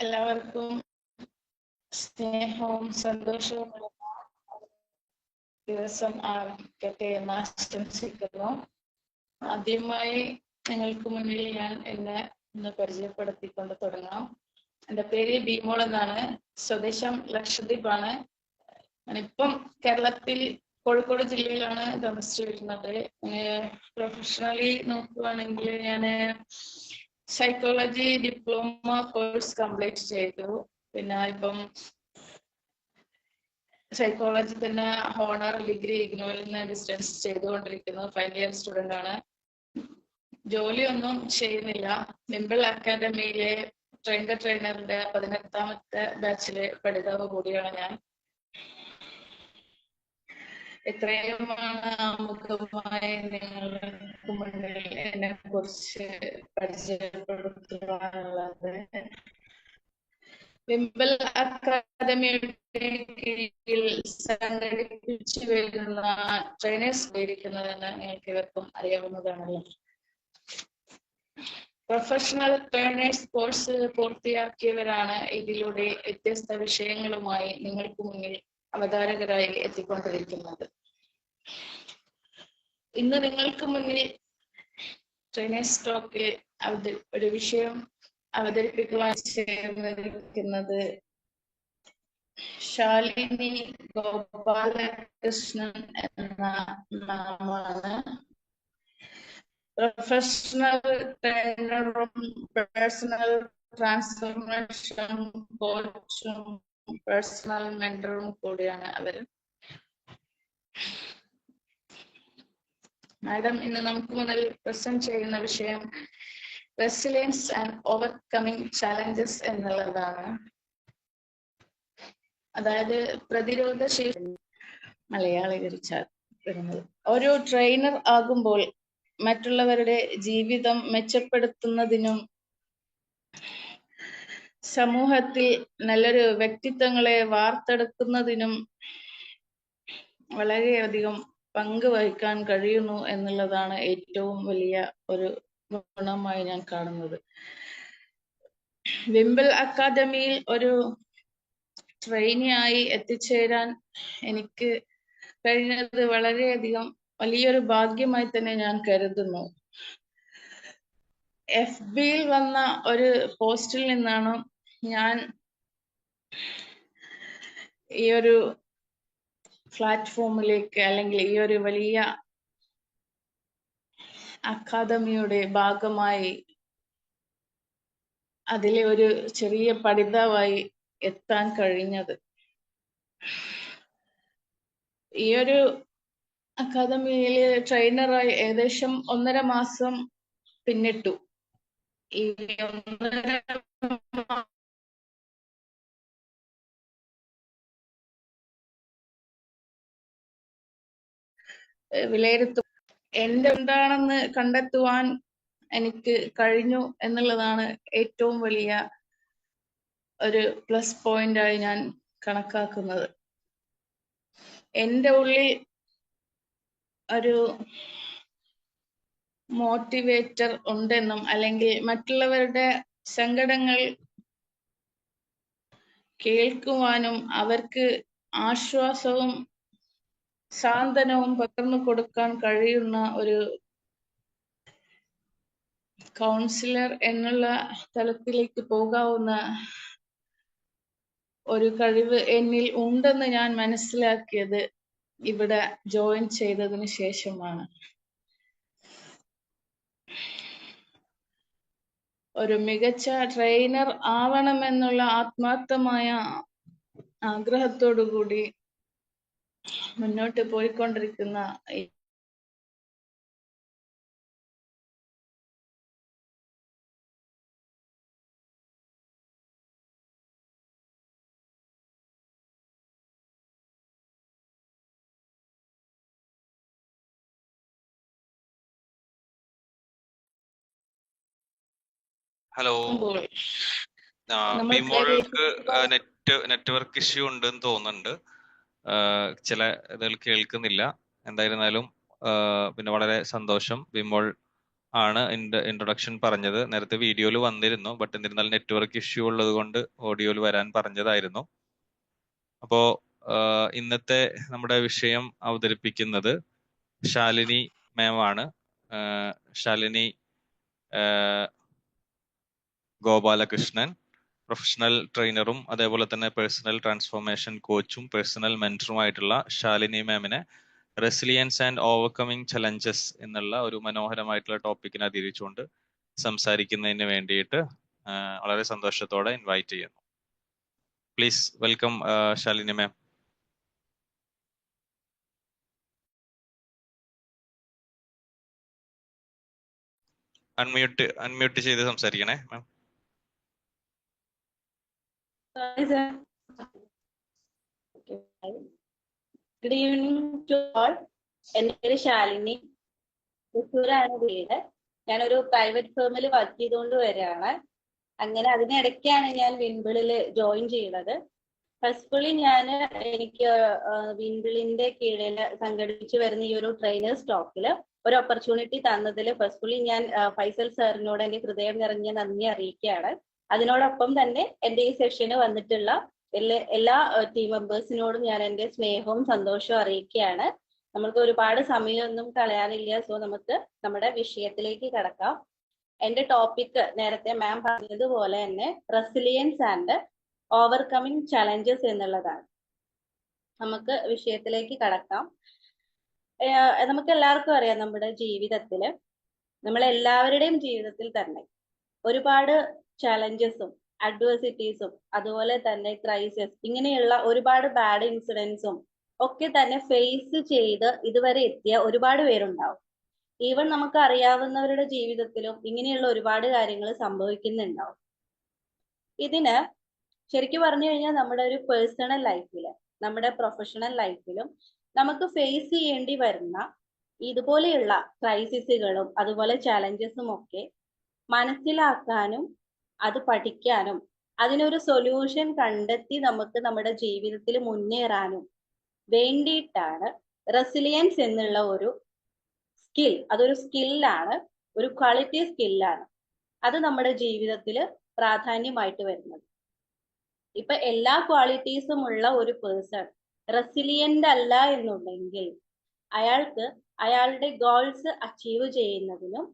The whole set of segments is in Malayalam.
എല്ലാവർക്കും സ്നേഹവും സന്തോഷവും ദിവസം ആകട്ടെ എന്ന് ആശംസിക്കുന്നു. ആദ്യമായി നിങ്ങൾക്ക് മുന്നിൽ ഞാൻ എന്നെ ഒന്ന് പരിചയപ്പെടുത്തിക്കൊണ്ട് തുടങ്ങാം. എൻ്റെ പേര് ബിമോൾ എന്നാണ്. സ്വദേശം ലക്ഷദ്വീപാണ്. ഞാനിപ്പം കേരളത്തിൽ കോഴിക്കോട് ജില്ലയിലാണ് താമസിച്ചു വരുന്നത്. പ്രൊഫഷണലി നോക്കുകയാണെങ്കിൽ ഞാൻ സൈക്കോളജി ഡിപ്ലോമ കോഴ്സ് കംപ്ലീറ്റ് ചെയ്തു. പിന്നെ ഇപ്പം സൈക്കോളജി തന്നെ ഹോണർ ഡിഗ്രി ഇഗ്നോയിൽ നിന്ന് ഡിസ്റ്റൻസ് ചെയ്തുകൊണ്ടിരിക്കുന്നു. ഫൈനൽ ഇയർ സ്റ്റുഡൻ്റ് ആണ്. ജോലിയൊന്നും ചെയ്യുന്നില്ല. വിംബിൾ അക്കാദമിയിലെ ട്രെയിനറിന്റെ 18ാമത്തെ ബാച്ചിലെ പഠിതാവ് കൂടിയാണ് ഞാൻ. ഇത്രയുമാണ് ആമുഖമായി നിങ്ങൾക്ക് മുന്നിൽ എന്നെ കുറിച്ച് പരിചയപ്പെടുത്തുവാനുള്ളത്. വിംബിൾ അക്കാദമിയുടെ കീഴിൽ സംഘടിപ്പിച്ചു വരുന്ന ട്രെയിനേഴ്സ് ഉപയോഗിക്കുന്നതെന്ന് നിങ്ങൾക്ക് ഇവർക്കും അറിയാവുന്നതാണല്ലോ. പ്രൊഫഷണൽ ട്രെയിനേഴ്സ് കോഴ്സ് പൂർത്തിയാക്കിയവരാണ് ഇതിലൂടെ വ്യത്യസ്ത വിഷയങ്ങളുമായി നിങ്ങൾക്ക് മുന്നിൽ അവതാരകരായി എത്തിക്കൊണ്ടിരിക്കുന്നത്. ഇന്ന് നിങ്ങൾക്ക് മുന്നിൽ ട്രെയിനേഴ്സ് ടോക്കിൽ ഒരു വിഷയം അവതരിപ്പിക്കുവാൻ ചേർന്നിരിക്കുന്നത് ശാലിനി ഗോപാലകൃഷ്ണൻ എന്ന നാമമാണ്. പ്രൊഫഷണൽ ട്രെയിനറും പേഴ്സണൽ ട്രാൻസ്ഫോർമേഷൻ കോച്ചും പേഴ്സണൽ മെന്ററും കൂടിയാണ് അവർ. മാഡം ഇന്ന് നമുക്ക് മുന്നിൽ പ്രസന്റ് ചെയ്യുന്ന വിഷയം റെസിലിയൻസ് ആൻഡ് ഓവർകമ്മിങ് ചാലഞ്ചസ് എന്നുള്ളതാണ്. അതായത് പ്രതിരോധ ശേഷി മലയാളീകരിച്ചാൽ വരുന്നത്. ഒരു ട്രെയിനർ ആകുമ്പോൾ മറ്റുള്ളവരുടെ ജീവിതം മെച്ചപ്പെടുത്തുന്നതിനും സമൂഹത്തിൽ നല്ലൊരു വ്യക്തിത്വങ്ങളെ വാർത്തെടുക്കുന്നതിനും വളരെയധികം പങ്ക് വഹിക്കാൻ കഴിയുന്നു എന്നുള്ളതാണ് ഏറ്റവും വലിയ ഒരു ഗുണമായി ഞാൻ കാണുന്നത്. വിംബിൾ അക്കാദമിയിൽ ഒരു ട്രെയിനിയായി എത്തിച്ചേരാൻ എനിക്ക് കഴിഞ്ഞത് വളരെയധികം വലിയൊരു ഭാഗ്യമായി തന്നെ ഞാൻ കരുതുന്നു. FBയിൽ വന്ന ഒരു പോസ്റ്റിൽ നിന്നാണ് ഞാൻ ഈ ഒരു പ്ലാറ്റ്ഫോമിലേക്ക് അല്ലെങ്കിൽ ഈ ഒരു വലിയ അക്കാദമിയുടെ ഭാഗമായി അതിലെ ഒരു ചെറിയ പഠിതാവായി എത്താൻ കഴിഞ്ഞത്. ഈ ഒരു അക്കാദമിയിലെ ട്രെയിനറായി ഏകദേശം 1.5 മാസം പിന്നിട്ടു. ഈ 1.5 വിലയിരുത്തും എന്താണെന്ന് കണ്ടെത്തുവാൻ എനിക്ക് കഴിഞ്ഞു എന്നുള്ളതാണ് ഏറ്റവും വലിയ ഒരു പ്ലസ് പോയിന്റായി ഞാൻ കണക്കാക്കുന്നത്. എൻ്റെ ഉള്ളിൽ ഒരു മോട്ടിവേറ്റർ ഉണ്ടെന്നും അല്ലെങ്കിൽ മറ്റുള്ളവരുടെ സങ്കടങ്ങൾ കേൾക്കുവാനും അവർക്ക് ആശ്വാസവും സാന്ത്വനവും പകർന്നു കൊടുക്കാൻ കഴിയുന്ന ഒരു കൗൺസിലർ എന്നുള്ള തലത്തിലേക്ക് പോകാവുന്ന ഒരു കഴിവ് എന്നിൽ ഉണ്ടെന്ന് ഞാൻ മനസ്സിലാക്കിയത് ഇവിടെ ജോയിൻ ചെയ്തതിന് ശേഷമാണ്. ഒരു മികച്ച ട്രെയിനർ ആവണമെന്നുള്ള ആത്മാർത്ഥമായ ആഗ്രഹത്തോടു കൂടി മുന്നോട്ട് പോയിക്കൊണ്ടിരിക്കുന്ന ഹലോ, ബിമോൾക്ക് നെറ്റ്വർക്ക് ഇഷ്യൂ ഉണ്ടെന്ന് തോന്നുന്നുണ്ട്. ചില ഇതിൽ കേൾക്കുന്നില്ല. എന്തായിരുന്നാലും പിന്നെ വളരെ സന്തോഷം ബിമോൾ ആണ് ഇൻട്രൊഡക്ഷൻ പറഞ്ഞത്. നേരത്തെ വീഡിയോയിൽ വന്നിരുന്നു, ബട്ട് എന്നിരുന്നാൽ നെറ്റ്വർക്ക് ഇഷ്യൂ ഉള്ളത് കൊണ്ട് ഓഡിയോയിൽ വരാൻ പറഞ്ഞതായിരുന്നു. അപ്പോ ഇന്നത്തെ നമ്മുടെ വിഷയം അവതരിപ്പിക്കുന്നത് ശാലിനി മാം ആണ്. ശാലിനി ഗോപാലകൃഷ്ണൻ, പ്രൊഫഷണൽ ട്രെയിനറും അതേപോലെ തന്നെ പേഴ്സണൽ ട്രാൻസ്ഫോർമേഷൻ കോച്ചും പേഴ്സണൽ മെന്ററുമായിട്ടുള്ള ശാലിനി മാമിനെ റെസിലിയൻസ് ആൻഡ് ഓവർകമ്മിങ് ചലഞ്ചസ് എന്നുള്ള ഒരു മനോഹരമായിട്ടുള്ള ടോപ്പിക്കിനെ അതിരിച്ചുകൊണ്ട് സംസാരിക്കുന്നതിന് വേണ്ടിയിട്ട് വളരെ സന്തോഷത്തോടെ ഇൻവൈറ്റ് ചെയ്യുന്നു. Please welcome Shalini ma'am. Unmute ചെയ്ത് സംസാരിക്കണേ ma'am. Good evening to all. എൻ്റെ പേര് ശാലിനി, തൃശ്ശൂരാണ് വീട്. ഞാനൊരു പ്രൈവറ്റ് ഫേമിൽ വർക്ക് ചെയ്തുകൊണ്ട് വരികയാണ്. അങ്ങനെ അതിനിടയ്ക്കാണ് ഞാൻ വിൻബിളിൽ ജോയിൻ ചെയ്തത്. ഫസ്റ്റ്ഫുള്ളി എനിക്ക് വിൻബിളിന്റെ കീഴിൽ സംഘടിപ്പിച്ചു വരുന്ന ഈ ഒരു ട്രെയിനേഴ്സ് ടോക്കിൽ ഒരു ഓപ്പർച്യൂണിറ്റി തന്നതിൽ ഫസ്റ്റ്ഫുള്ളി ഞാൻ ഫൈസൽ സാറിനോട് എൻ്റെ ഹൃദയം നിറഞ്ഞ നന്ദി അറിയിക്കുകയാണ്. അതിനോടൊപ്പം തന്നെ എൻ്റെ ഈ സെഷന് വന്നിട്ടുള്ള എല്ലാ ടീം മെമ്പേഴ്സിനോടും ഞാൻ എൻ്റെ സ്നേഹവും സന്തോഷവും അറിയിക്കുകയാണ്. നമുക്ക് ഒരുപാട് സമയമൊന്നും കളയാനില്ല. സോ നമുക്ക് നമ്മുടെ വിഷയത്തിലേക്ക് കടക്കാം. എൻ്റെ ടോപ്പിക് നേരത്തെ മാം പറഞ്ഞതുപോലെ തന്നെ റെസിലിയൻസ് ആൻഡ് ഓവർകമ്മിങ് ചലഞ്ചസ് എന്നുള്ളതാണ്. നമുക്ക് വിഷയത്തിലേക്ക് കടക്കാം. നമുക്ക് എല്ലാവർക്കും അറിയാം, നമ്മുടെ ജീവിതത്തിൽ, നമ്മളെല്ലാവരുടെയും ജീവിതത്തിൽ തന്നെ ഒരുപാട് ചലഞ്ചസും അഡ്വേഴ്സിറ്റീസും അതുപോലെ തന്നെ ക്രൈസിസ്, ഇങ്ങനെയുള്ള ഒരുപാട് ബാഡ് ഇൻസിഡൻസും ഒക്കെ തന്നെ ഫേസ് ചെയ്ത് ഇതുവരെ എത്തിയ ഒരുപാട് പേരുണ്ടാവും. ഈവൻ നമുക്ക് അറിയാവുന്നവരുടെ ജീവിതത്തിലും ഇങ്ങനെയുള്ള ഒരുപാട് കാര്യങ്ങൾ സംഭവിക്കുന്നുണ്ടാവും. ഇതിന് ശരിക്കും പറഞ്ഞു കഴിഞ്ഞാൽ നമ്മുടെ ഒരു പേഴ്സണൽ ലൈഫില്, നമ്മുടെ പ്രൊഫഷണൽ ലൈഫിലും നമുക്ക് ഫേസ് ചെയ്യേണ്ടി വരുന്ന ഇതുപോലെയുള്ള ക്രൈസിസുകളും അതുപോലെ ചാലഞ്ചസും ഒക്കെ മനസ്സിലാക്കാനും അത് പഠിക്കാനും അതിനൊരു സൊല്യൂഷൻ കണ്ടെത്തി നമുക്ക് നമ്മുടെ ജീവിതത്തിൽ മുന്നേറാനും വേണ്ടിയിട്ടാണ് റെസിലിയൻസ് എന്നുള്ള ഒരു സ്കിൽ. അതൊരു സ്കില്ലാണ്, ഒരു ക്വാളിറ്റി സ്കില്ലാണ്. അത് നമ്മുടെ ജീവിതത്തിൽ പ്രാധാന്യമായിട്ട് വരുന്നത്. ഇപ്പൊ എല്ലാ ക്വാളിറ്റീസും ഉള്ള ഒരു പേഴ്സൺ റെസിലിയന്റ് അല്ല എന്നുണ്ടെങ്കിൽ അയാൾക്ക് അയാളുടെ ഗോൾസ് അച്ചീവ് ചെയ്യുന്നതിനും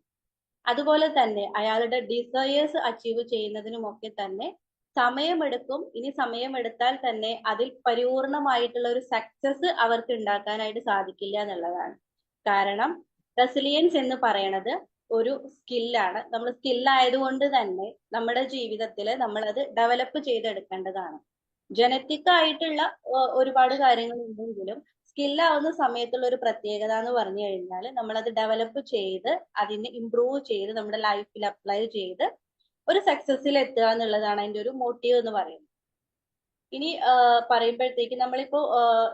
അതുപോലെ തന്നെ അയാളുടെ ഡിസയേഴ്സ് അച്ചീവ് ചെയ്യുന്നതിനുമൊക്കെ തന്നെ സമയമെടുക്കും. ഇനി സമയമെടുത്താൽ തന്നെ അതിൽ പരിപൂർണമായിട്ടുള്ള ഒരു സക്സസ് അവർക്ക് ഉണ്ടാക്കാനായിട്ട് സാധിക്കില്ല എന്നുള്ളതാണ്. കാരണം റെസിലിയൻസ് എന്ന് പറയണത് ഒരു സ്കില്ലാണ്. നമ്മൾ സ്കില്ലായതുകൊണ്ട് തന്നെ നമ്മുടെ ജീവിതത്തിൽ നമ്മളത് ഡെവലപ്പ് ചെയ്തെടുക്കേണ്ടതാണ്. ജനറ്റിക് ആയിട്ടുള്ള ഒരുപാട് കാര്യങ്ങൾ ഉണ്ടെങ്കിലും സ്കില്ലാവുന്ന സമയത്തുള്ള ഒരു പ്രത്യേകത എന്ന് പറഞ്ഞു കഴിഞ്ഞാൽ നമ്മളത് ഡെവലപ്പ് ചെയ്ത് അതിനെ ഇംപ്രൂവ് ചെയ്ത് നമ്മുടെ ലൈഫിൽ അപ്ലൈ ചെയ്ത് ഒരു സക്സസ്സിൽ എത്തുക എന്നുള്ളതാണ് അതിൻ്റെ ഒരു മോട്ടീവ് എന്ന് പറയുന്നത്. ഇനി പറയുമ്പോഴത്തേക്ക് നമ്മളിപ്പോ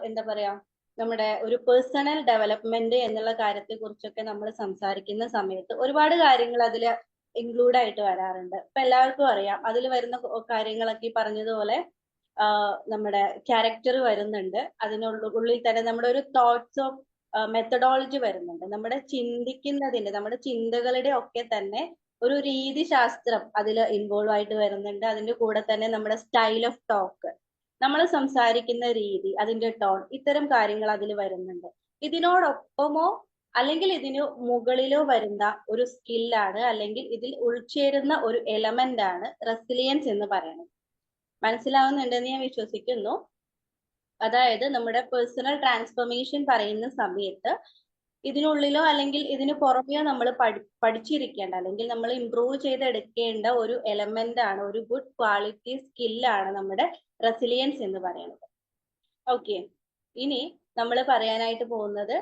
എന്താ പറയാ, നമ്മുടെ ഒരു പേഴ്സണൽ ഡെവലപ്മെന്റ് എന്നുള്ള കാര്യത്തെ കുറിച്ചൊക്കെ നമ്മൾ സംസാരിക്കുന്ന സമയത്ത് ഒരുപാട് കാര്യങ്ങൾ അതിൽ ഇൻക്ലൂഡ് ആയിട്ട് വരാറുണ്ട്. ഇപ്പൊ എല്ലാവർക്കും അറിയാം, അതിൽ വരുന്ന കാര്യങ്ങളൊക്കെ ഈ പറഞ്ഞതുപോലെ നമ്മുടെ ക്യാരക്ടർ വരുന്നുണ്ട്. അതിനുള്ളിൽ തന്നെ നമ്മുടെ ഒരു തോട്ട്സ് ഓഫ് മെത്തഡോളജി വരുന്നുണ്ട്. നമ്മുടെ ചിന്തിക്കുന്നതിന്റെ, നമ്മുടെ ചിന്തകളുടെ ഒക്കെ തന്നെ ഒരു രീതി ശാസ്ത്രം അതിൽ ഇൻവോൾവ് ആയിട്ട് വരുന്നുണ്ട്. അതിന്റെ കൂടെ തന്നെ നമ്മുടെ സ്റ്റൈൽ ഓഫ് ടോക്ക്, നമ്മൾ സംസാരിക്കുന്ന രീതി, അതിന്റെ ടോൺ, ഇത്തരം കാര്യങ്ങൾ അതിൽ വരുന്നുണ്ട്. ഇതിനോടൊപ്പമോ അല്ലെങ്കിൽ ഇതിന് മുകളിലോ വരുന്ന ഒരു സ്കില്ലാണ്, അല്ലെങ്കിൽ ഇതിൽ ഉൾച്ചേരുന്ന ഒരു എലമെന്റ് ആണ് റെസിലിയൻസ് എന്ന് പറയുന്നത്. മനസ്സിലാവുന്നുണ്ടെന്ന് ഞാൻ വിശ്വസിക്കുന്നു. അതായത് നമ്മുടെ പേഴ്സണൽ ട്രാൻസ്ഫോർമേഷൻ പറയുന്ന സമയത്ത് ഇതിനുള്ളിലോ അല്ലെങ്കിൽ ഇതിന് പുറമെയോ നമ്മൾ പഠിച്ചിരിക്കേണ്ട അല്ലെങ്കിൽ നമ്മൾ ഇംപ്രൂവ് ചെയ്തെടുക്കേണ്ട ഒരു എലമെന്റ് ആണ്, ഒരു ഗുഡ് ക്വാളിറ്റി സ്കില്ലാണ് നമ്മുടെ റെസിലിയൻസ് എന്ന് പറയുന്നത്. ഓക്കെ, ഇനി നമ്മൾ പറയാനായിട്ട് പോകുന്നത്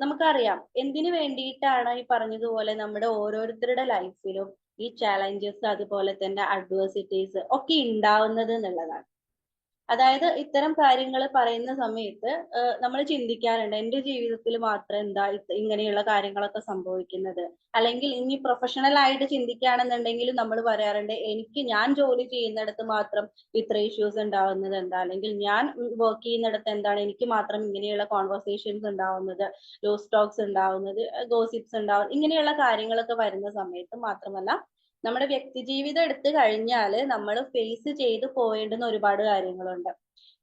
നമുക്കറിയാം എന്തിനു വേണ്ടിയിട്ടാണ് ഈ പറഞ്ഞതുപോലെ നമ്മുടെ ഓരോരുത്തരുടെ ലൈഫിലും ഈ ചാലഞ്ചസ് അതുപോലെ തന്നെ അഡ്വേഴ്സിറ്റീസ് ഒക്കെ ഉണ്ടാവുന്നത് എന്നുള്ളതാണ്. അതായത് ഇത്തരം കാര്യങ്ങൾ പറയുന്ന സമയത്ത് നമ്മൾ ചിന്തിക്കാറുണ്ട്, എന്റെ ജീവിതത്തിൽ മാത്രം എന്താ ഇങ്ങനെയുള്ള കാര്യങ്ങളൊക്കെ സംഭവിക്കുന്നത്. അല്ലെങ്കിൽ ഇനി പ്രൊഫഷണൽ ആയിട്ട് ചിന്തിക്കുകയാണെന്നുണ്ടെങ്കിലും നമ്മൾ പറയാറുണ്ട്, ഞാൻ ജോലി ചെയ്യുന്നിടത്ത് മാത്രം ഇത്ര ഇഷ്യൂസ് ഉണ്ടാവുന്നത് എന്താ, അല്ലെങ്കിൽ ഞാൻ വർക്ക് ചെയ്യുന്നിടത്ത് എന്താണ് എനിക്ക് മാത്രം ഇങ്ങനെയുള്ള കോൺവെർസേഷൻസ് ഉണ്ടാവുന്നത്, ലോസ് ടോക്സ് ഉണ്ടാവുന്നത്, ഗോസിപ്സ് ഉണ്ടാവുന്നത്, ഇങ്ങനെയുള്ള കാര്യങ്ങളൊക്കെ വരുന്ന സമയത്ത് മാത്രമല്ല നമ്മുടെ വ്യക്തി ജീവിതം എടുത്തു കഴിഞ്ഞാൽ നമ്മൾ ഫേസ് ചെയ്ത് പോയേണ്ടുന്ന ഒരുപാട് കാര്യങ്ങളുണ്ട്.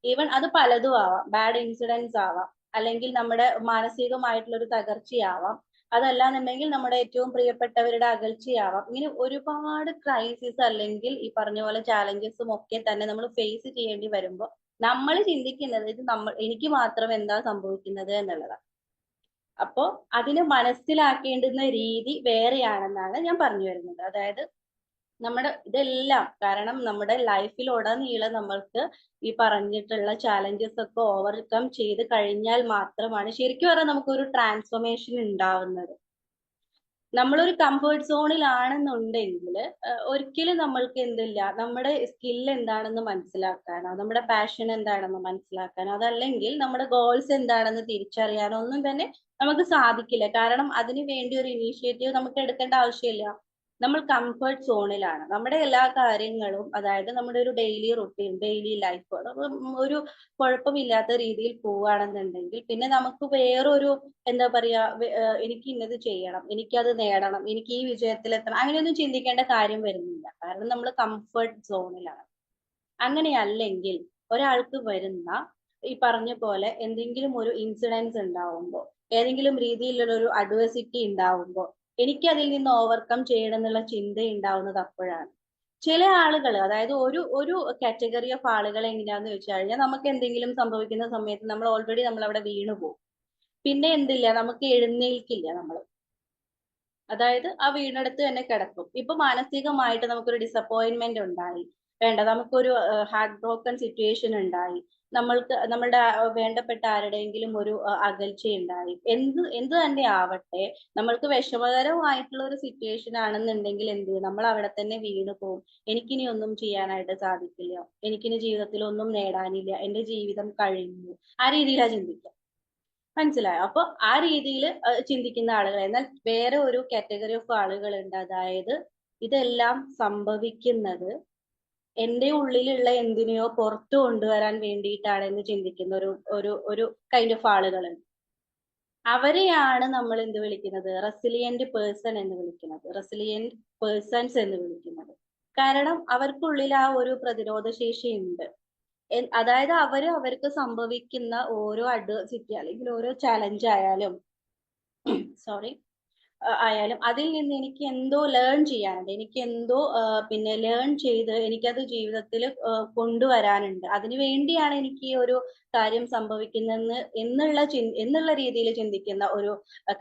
ഈവൻ അത് പലതും ആവാം, ബാഡ് ഇൻസിഡൻസ് ആവാം, അല്ലെങ്കിൽ നമ്മുടെ മാനസികമായിട്ടുള്ള ഒരു തകർച്ചയാവാം, അതല്ലാന്നുണ്ടെങ്കിൽ നമ്മുടെ ഏറ്റവും പ്രിയപ്പെട്ടവരുടെ അകൽച്ചയാവാം. ഇങ്ങനെ ഒരുപാട് ക്രൈസിസ് അല്ലെങ്കിൽ ഈ പറഞ്ഞ പോലെ ചാലഞ്ചസും ഒക്കെ തന്നെ നമ്മൾ ഫേസ് ചെയ്യേണ്ടി വരുമ്പോൾ നമ്മൾ ചിന്തിക്കുന്നത് ഇത് എനിക്ക് മാത്രം എന്താ സംഭവിക്കുന്നത് എന്നുള്ളതാണ്. അപ്പോ അതിനെ മനസ്സിലാക്കേണ്ടുന്ന രീതി വേറെയാണെന്നാണ് ഞാൻ പറഞ്ഞു വരുന്നത്. അതായത് നമ്മുടെ ഇതെല്ലാം, കാരണം നമ്മുടെ ലൈഫിലുടനീളം നമ്മൾക്ക് ഈ പറഞ്ഞിട്ടുള്ള ചാലഞ്ചസ് ഒക്കെ ഓവർകം ചെയ്ത് കഴിഞ്ഞാൽ മാത്രമാണ് ശരിക്കും പറഞ്ഞാൽ നമുക്കൊരു ട്രാൻസ്ഫോർമേഷൻ ഉണ്ടാവുന്നത്. നമ്മളൊരു കംഫേർട്ട് സോണിലാണെന്നുണ്ടെങ്കിൽ ഒരിക്കലും നമ്മൾക്ക് എന്തില്ല, നമ്മുടെ സ്കിൽ എന്താണെന്ന് മനസ്സിലാക്കാനോ നമ്മുടെ പാഷൻ എന്താണെന്ന് മനസ്സിലാക്കാനോ അതല്ലെങ്കിൽ നമ്മുടെ ഗോൾസ് എന്താണെന്ന് തിരിച്ചറിയാനോ ഒന്നും തന്നെ നമുക്ക് സാധിക്കില്ല. കാരണം അതിനു വേണ്ടി ഒരു ഇനീഷ്യേറ്റീവ് നമുക്ക് എടുക്കേണ്ട ആവശ്യമില്ല. നമ്മൾ കംഫർട്ട് സോണിലാണ്. നമ്മുടെ എല്ലാ കാര്യങ്ങളും, അതായത് നമ്മുടെ ഒരു ഡെയിലി റുട്ടീൻ, ഡെയിലി ലൈഫ് ഒരു കുഴപ്പമില്ലാത്ത രീതിയിൽ പോവുകയാണെന്നുണ്ടെങ്കിൽ പിന്നെ നമുക്ക് വേറൊരു എന്താ പറയാ, എനിക്ക് ഇന്നത് ചെയ്യണം, എനിക്കത് നേടണം, എനിക്ക് ഈ വിജയത്തിലെത്തണം, അങ്ങനെയൊന്നും ചിന്തിക്കേണ്ട കാര്യം വരുന്നില്ല. കാരണം നമ്മൾ കംഫർട്ട് സോണിലാണ്. അങ്ങനെയല്ലെങ്കിൽ ഒരാൾക്ക് വരുന്ന ഈ പറഞ്ഞ പോലെ എന്തെങ്കിലും ഒരു ഇൻസിഡൻസ് ഉണ്ടാവുമ്പോൾ, ഏതെങ്കിലും രീതിയിലുള്ള ഒരു അഡ്വേഴ്സിറ്റി ഉണ്ടാവുമ്പോൾ എനിക്ക് അതിൽ നിന്ന് ഓവർകം ചെയ്യണം എന്നുള്ള ചിന്ത ഉണ്ടാവുന്നത് അപ്പോഴാണ്. ചില ആളുകൾ, അതായത് ഒരു കാറ്റഗറി ഓഫ് ആളുകൾ എങ്ങനെയാന്ന് വെച്ച് കഴിഞ്ഞാൽ, നമുക്ക് എന്തെങ്കിലും സംഭവിക്കുന്ന സമയത്ത് നമ്മൾ ഓൾറെഡി അവിടെ വീണു പോകും. പിന്നെ എന്തില്ല, നമുക്ക് എഴുന്നേൽക്കില്ല നമ്മൾ. അതായത് ആ വീണെടുത്ത് തന്നെ കിടക്കും. ഇപ്പൊ മാനസികമായിട്ട് നമുക്കൊരു ഡിസപ്പോയിന്റ്മെന്റ് ഉണ്ടായി, വേണ്ട നമുക്കൊരു ഹാർട്ട് ബ്രോക്കൺ സിറ്റുവേഷൻ ഉണ്ടായി, നമ്മളുടെ വേണ്ടപ്പെട്ട ആരുടെയെങ്കിലും ഒരു അകൽച്ച ഉണ്ടായി, എന്ത് തന്നെ ആവട്ടെ, നമ്മൾക്ക് വിഷമകരമായിട്ടുള്ള ഒരു സിറ്റുവേഷൻ ആണെന്നുണ്ടെങ്കിൽ എന്ത് ചെയ്യും, നമ്മൾ അവിടെ തന്നെ വീണു പോകും. എനിക്കിനി ഒന്നും ചെയ്യാനായിട്ട് സാധിക്കില്ല, എനിക്കിനി ജീവിതത്തിൽ ഒന്നും നേടാനില്ല, എന്റെ ജീവിതം കഴിഞ്ഞു, ആ രീതിയിലാണ് ചിന്തിക്കുക. മനസ്സിലായോ? അപ്പൊ ആ രീതിയിൽ ചിന്തിക്കുന്ന ആളുകൾ. എന്നാൽ വേറെ ഒരു കാറ്റഗറി ഓഫ് ആളുകളുണ്ട്, അതായത് ഇതെല്ലാം സംഭവിക്കുന്നത് എന്റെ ഉള്ളിലുള്ള എന്തിനെയോ പുറത്തു കൊണ്ടുവരാൻ വേണ്ടിയിട്ടാണ് എന്ന് ചിന്തിക്കുന്ന ഒരു കൈൻഡ് ഓഫ് ആളുകളുണ്ട്. അവരെയാണ് നമ്മൾ എന്ത് വിളിക്കുന്നത്, റെസിലിയന്റ് പേഴ്സൺ എന്ന് വിളിക്കുന്നത്, റെസിലിയന്റ് പേഴ്സൺസ് എന്ന് വിളിക്കുന്നത്. കാരണം അവർക്കുള്ളിൽ ആ ഒരു പ്രതിരോധ ശേഷി ഉണ്ട്. അതായത് അവർക്ക് സംഭവിക്കുന്ന ഓരോ അഡ്വേഴ്സിറ്റി അല്ലെങ്കിൽ ഓരോ ചലഞ്ച് ആയാലും അതിൽ നിന്ന് എനിക്ക് എന്തോ ലേൺ ചെയ്യാനുണ്ട്, എനിക്ക് എന്തോ പിന്നെ ലേൺ ചെയ്ത് എനിക്കത് ജീവിതത്തിൽ കൊണ്ടുവരാനുണ്ട്, അതിനു വേണ്ടിയാണ് എനിക്ക് ഈ ഒരു കാര്യം സംഭവിക്കുന്നതെന്ന് എന്നുള്ള രീതിയിൽ ചിന്തിക്കുന്ന ഒരു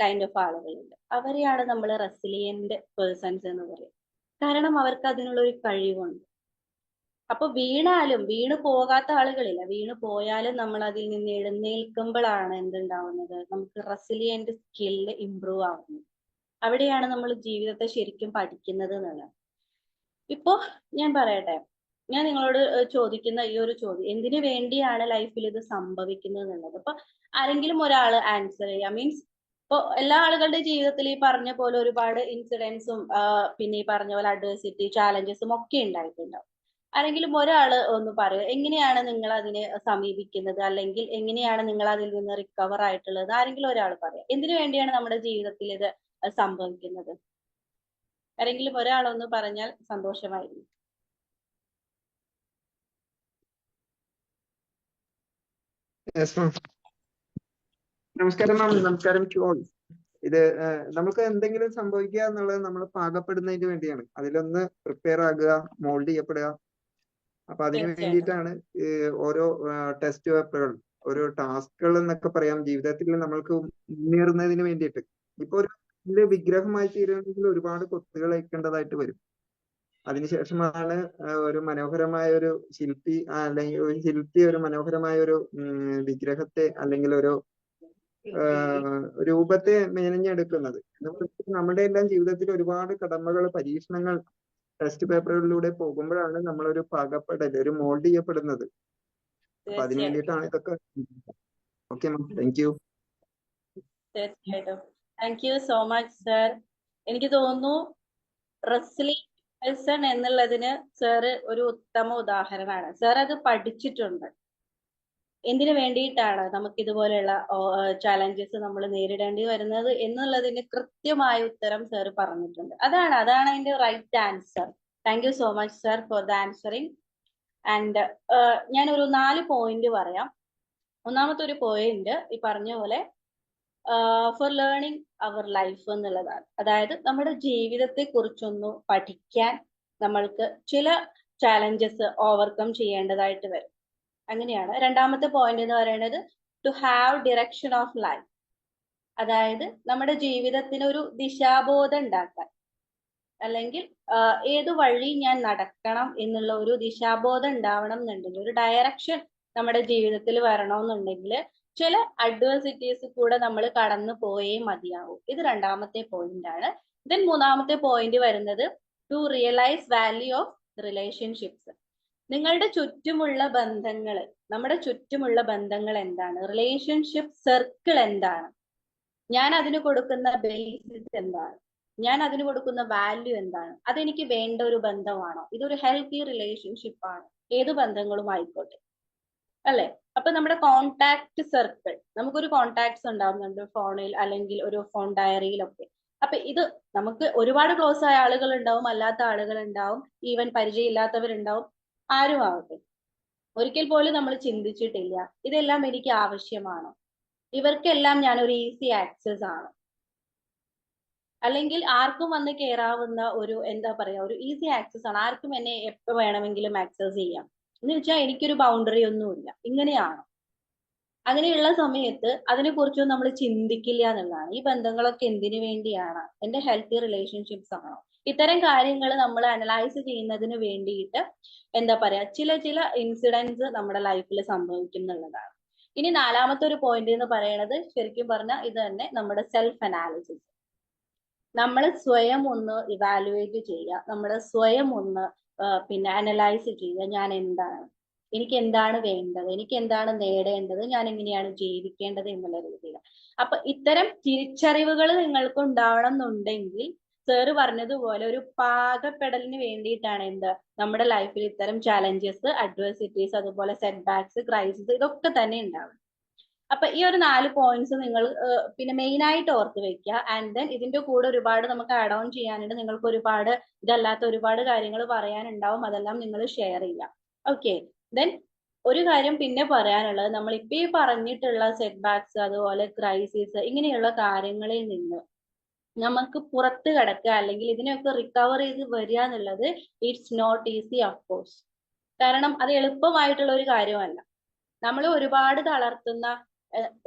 കൈൻഡ് ഓഫ് ആളുകളുണ്ട്. അവരെയാണ് നമ്മൾ റെസിലിയന്റ് പേഴ്സൺസ് എന്ന് പറയുന്നത്. കാരണം അവർക്ക് അതിനുള്ള ഒരു കഴിവുണ്ട്. അപ്പൊ വീണു പോകാത്ത ആളുകളില്ല, വീണു പോയാലും നമ്മൾ അതിൽ നിന്ന് എഴുന്നേൽക്കുമ്പോഴാണ് എന്തുണ്ടാവുന്നത്, നമുക്ക് റെസിലിയന്റ് സ്കില്ല് ഇംപ്രൂവ് ആവുന്നത്. അവിടെയാണ് നമ്മൾ ജീവിതത്തെ ശരിക്കും പഠിക്കുന്നത് എന്നുള്ളത്. ഇപ്പോ ഞാൻ പറയട്ടെ, ഞാൻ നിങ്ങളോട് ചോദിക്കുന്ന ഈ ഒരു ചോദ്യം, എന്തിനു വേണ്ടിയാണ് ലൈഫിൽ ഇത് സംഭവിക്കുന്നത് എന്നുള്ളത്. അപ്പൊ ആരെങ്കിലും ഒരാൾ ആൻസർ ചെയ്യാം. മീൻസ് ഇപ്പൊ എല്ലാ ആളുകളുടെ ജീവിതത്തിൽ ഈ പറഞ്ഞ പോലെ ഒരുപാട് ഇൻസിഡൻസും പിന്നെ ഈ പറഞ്ഞ പോലെ അഡ്വേഴ്സിറ്റി ചാലഞ്ചസും ഒക്കെ ഉണ്ടായിട്ടുണ്ടാവും. ആരെങ്കിലും ഒരാൾ ഒന്ന് പറയുക, എങ്ങനെയാണ് നിങ്ങൾ അതിനെ സമീപിക്കുന്നത്, അല്ലെങ്കിൽ എങ്ങനെയാണ് നിങ്ങൾ അതിൽ നിന്ന് റിക്കവർ ആയിട്ടുള്ളത്, ആരെങ്കിലും ഒരാൾ പറയാം. എന്തിനു വേണ്ടിയാണ് നമ്മുടെ ജീവിതത്തിൽ ഇത് സംഭവിക്കുന്നത്? ആരെങ്കിലും ഒരാളൊന്ന് പറഞ്ഞാൽ സന്തോഷമായിരുന്നു. നമസ്കാരം മാം, നമസ്കാരം ടു ഓൾ. ഇത് നമുക്ക് എന്തെങ്കിലും സംഭവിക്കുക എന്നുള്ളത് നമ്മൾ പാകപ്പെടുന്നതിന് വേണ്ടിയാണ്. അതിലൊന്ന് പ്രിപ്പയർ ആകുക, മോൾഡ് ചെയ്യപ്പെടുക. അപ്പൊ അതിന് വേണ്ടിയിട്ടാണ് ഓരോ ടെസ്റ്റ് പേപ്പറുകൾ, ഓരോ ടാസ്കുകൾ എന്നൊക്കെ പറയാം ജീവിതത്തിൽ നമ്മൾക്ക് മുന്നേറുന്നതിന് വേണ്ടിയിട്ട്. ഇപ്പൊ ഒരു വലിയ വിഗ്രഹമായി തീരണമെങ്കിൽ ഒരുപാട് കൊത്തുകൾ വയ്ക്കേണ്ടതായിട്ട് വരും. അതിനുശേഷമാണ് ഒരു മനോഹരമായ ഒരു ശില്പി അല്ലെങ്കിൽ ഒരു ശില്പി ഒരു മനോഹരമായ ഒരു വിഗ്രഹത്തെ അല്ലെങ്കിൽ ഒരു രൂപത്തെ മെനഞ്ഞെടുക്കുന്നത്. നമ്മുടെ എല്ലാം ജീവിതത്തിൽ ഒരുപാട് കടമകൾ, പരീക്ഷണങ്ങൾ ടെസ്റ്റ് പേപ്പറുകളിലൂടെ പോകുമ്പോഴാണ് നമ്മളൊരു പാകപ്പെടൽ, ഒരു മോൾഡ് ചെയ്യപ്പെടുന്നത്. അപ്പൊ അതിനു തീർച്ചയായിട്ടും വേണ്ടിയിട്ടാണ് ഇതൊക്കെ. Okay ma'am, thank you. തീർച്ചയായിട്ടും thank you so much sir. എനിക്ക് തോന്നുന്നു റെസ്ലിംഗ് പേഴ്സൺ എന്നുള്ളതിന് സാറ് ഒരു ഉത്തമ ഉദാഹരണമാണ്. സാർ അത് പഠിച്ചിട്ടുണ്ട്. എന്തിനു വേണ്ടിയിട്ടാണ് നമുക്ക് ഇതുപോലെയുള്ള ചാലഞ്ചസ് നമ്മൾ നേരിടേണ്ടി വരുന്നത് എന്നുള്ളതിന് കൃത്യമായ ഉത്തരം സാർ പറഞ്ഞിട്ടുണ്ട്. അതാണ് അതിന്റെ right answer. Thank you so much sir for the answering. And ഞാനൊരു 4 പോയിന്റ് പറയാം. ഒന്നാമത്തെ ഒരു പോയിന്റ് ഈ പറഞ്ഞ പോലെ ഫോർ ലേണിംഗ് അവർ ലൈഫ് എന്നുള്ളതാണ്. അതായത് നമ്മുടെ ജീവിതത്തെ കുറിച്ചൊന്ന് പഠിക്കാൻ നമ്മൾക്ക് ചില ചാലഞ്ചസ് ഓവർകം ചെയ്യേണ്ടതായിട്ട് വരും. അങ്ങനെയാണ്. രണ്ടാമത്തെ പോയിന്റ് എന്ന് പറയുന്നത് to have direction of life. അതായത് നമ്മുടെ ജീവിതത്തിന് ഒരു ദിശാബോധം ഉണ്ടാക്കാൻ, അല്ലെങ്കിൽ ഏത് വഴി ഞാൻ നടക്കണം എന്നുള്ള ഒരു ദിശാബോധം ഉണ്ടാവണം എന്നുണ്ടെങ്കിൽ, ഒരു ഡയറക്ഷൻ നമ്മുടെ ജീവിതത്തിൽ വരണമെന്നുണ്ടെങ്കിൽ ചില അഡ്വേഴ്സിറ്റീസ് കൂടെ നമ്മൾ കടന്നു പോയേ മതിയാവും. ഇത് രണ്ടാമത്തെ പോയിന്റ് ആണ്. ദെൻ മൂന്നാമത്തെ പോയിന്റ് വരുന്നത് to realise value of relationships. നിങ്ങളുടെ ചുറ്റുമുള്ള ബന്ധങ്ങൾ, നമ്മുടെ ചുറ്റുമുള്ള ബന്ധങ്ങൾ എന്താണ്, റിലേഷൻഷിപ്പ് സർക്കിൾ എന്താണ്, ഞാൻ അതിന് കൊടുക്കുന്ന ബേസിസ് എന്താണ്, ഞാൻ അതിന് കൊടുക്കുന്ന വാല്യൂ എന്താണ്, അതെനിക്ക് വേണ്ട ഒരു ബന്ധമാണോ, ഇതൊരു ഹെൽത്തി റിലേഷൻഷിപ്പ് ആണ്, ഏത് ബന്ധങ്ങളും ആയിക്കോട്ടെ, അല്ലെ? അപ്പൊ നമ്മുടെ കോണ്ടാക്ട് സർക്കിൾ, നമുക്കൊരു കോണ്ടാക്ട്സ് ഉണ്ടാവുന്നുണ്ട് ഫോണിൽ അല്ലെങ്കിൽ ഒരു ഫോൺ ഡയറിയിലൊക്കെ. അപ്പൊ ഇത് നമുക്ക് ഒരുപാട് ക്ലോസ് ആയ ആളുകൾ ഉണ്ടാവും, അല്ലാത്ത ആളുകൾ ഉണ്ടാവും, ഈവൻ പരിചയമില്ലാത്തവരുണ്ടാവും, ആരും ആവട്ടെ. ഒരിക്കൽ പോലും നമ്മൾ ചിന്തിച്ചിട്ടില്ല ഇതെല്ലാം എനിക്ക് ആവശ്യമാണോ, ഇവർക്കെല്ലാം ഞാനൊരു ഈസി ആക്സസ് ആണ്, അല്ലെങ്കിൽ ആർക്കും വന്ന് കയറാവുന്ന ഒരു എന്താ പറയാ ഒരു ഈസി ആക്സസ് ആണ്, ആർക്കും എന്നെ എപ്പോ വേണമെങ്കിലും ആക്സസ് ചെയ്യാം എന്ന് വെച്ചാൽ എനിക്കൊരു ബൗണ്ടറി ഒന്നുമില്ല, ഇങ്ങനെയാണോ? അങ്ങനെയുള്ള സമയത്ത് അതിനെക്കുറിച്ചൊന്നും നമ്മൾ ചിന്തിക്കില്ല എന്നുള്ളതാണ്. ഈ ബന്ധങ്ങളൊക്കെ എന്തിനു വേണ്ടിയാണ്? എന്റെ ഹെൽത്തി റിലേഷൻഷിപ്സ് ആണോ? ഇത്തരം കാര്യങ്ങൾ നമ്മൾ അനലൈസ് ചെയ്യുന്നതിന് വേണ്ടിയിട്ട് എന്താ പറയാ ചില ഇൻസിഡൻസ് നമ്മുടെ ലൈഫിൽ സംഭവിക്കും എന്നുള്ളതാണ്. ഇനി നാലാമത്തെ ഒരു പോയിന്റ് എന്ന് പറയുന്നത് ശരിക്കും പറഞ്ഞാൽ ഇത് തന്നെ, നമ്മുടെ സെൽഫ് അനാലിസിസ്. നമ്മൾ സ്വയം ഒന്ന് ഇവാലുവേറ്റ് ചെയ്യുക, നമ്മൾ സ്വയം ഒന്ന് പിന്നെ അനലൈസ് ചെയ്യുക. ഞാൻ എന്താണ്, എനിക്ക് എന്താണ് വേണ്ടത്, എനിക്ക് എന്താണ് നേടേണ്ടത്, ഞാൻ എങ്ങനെയാണ് ജീവിക്കേണ്ടത് എന്നുള്ള രീതിയിൽ. അപ്പൊ ഇത്തരം തിരിച്ചറിവുകൾ നിങ്ങൾക്ക് ഉണ്ടാവണം എന്നുണ്ടെങ്കിൽ സാറ് പറഞ്ഞതുപോലെ ഒരു പാകപ്പെടലിന് വേണ്ടിയിട്ടാണ് എന്ത്, നമ്മുടെ ലൈഫിൽ ഇത്തരം ചാലഞ്ചസ്, അഡ്വേഴ്സിറ്റീസ്, അതുപോലെ സെറ്റ് ബാക്സ്, ക്രൈസിസ്, ഇതൊക്കെ തന്നെ ഉണ്ടാവും. അപ്പൊ ഈ ഒരു 4 പോയിന്റ്സ് നിങ്ങൾ പിന്നെ മെയിൻ ആയിട്ട് ഓർത്ത് വെക്കുക. ആൻഡ് ദെൻ ഇതിന്റെ കൂടെ ഒരുപാട് നമുക്ക് ആഡ് ഓൺ ചെയ്യാനുണ്ട്. നിങ്ങൾക്ക് ഒരുപാട് ഇതല്ലാത്ത ഒരുപാട് കാര്യങ്ങൾ പറയാനുണ്ടാവും, അതെല്ലാം നിങ്ങൾ ഷെയർ ചെയ്യാം. ഓക്കെ. ദെൻ ഒരു കാര്യം പിന്നെ പറയാനുള്ളത്, നമ്മൾ ഇപ്പൊ ഈ പറഞ്ഞിട്ടുള്ള സെറ്റ് ബാക്സ്, അതുപോലെ ക്രൈസിസ്, ഇങ്ങനെയുള്ള കാര്യങ്ങളിൽ നിന്ന് നമുക്ക് പുറത്ത് കിടക്കുക, അല്ലെങ്കിൽ ഇതിനെയൊക്കെ റിക്കവർ ചെയ്ത് വരിക എന്നുള്ളത് it's not easy of course. കാരണം അത് എളുപ്പമായിട്ടുള്ള ഒരു കാര്യമല്ല. നമ്മൾ ഒരുപാട് തളർത്തുന്ന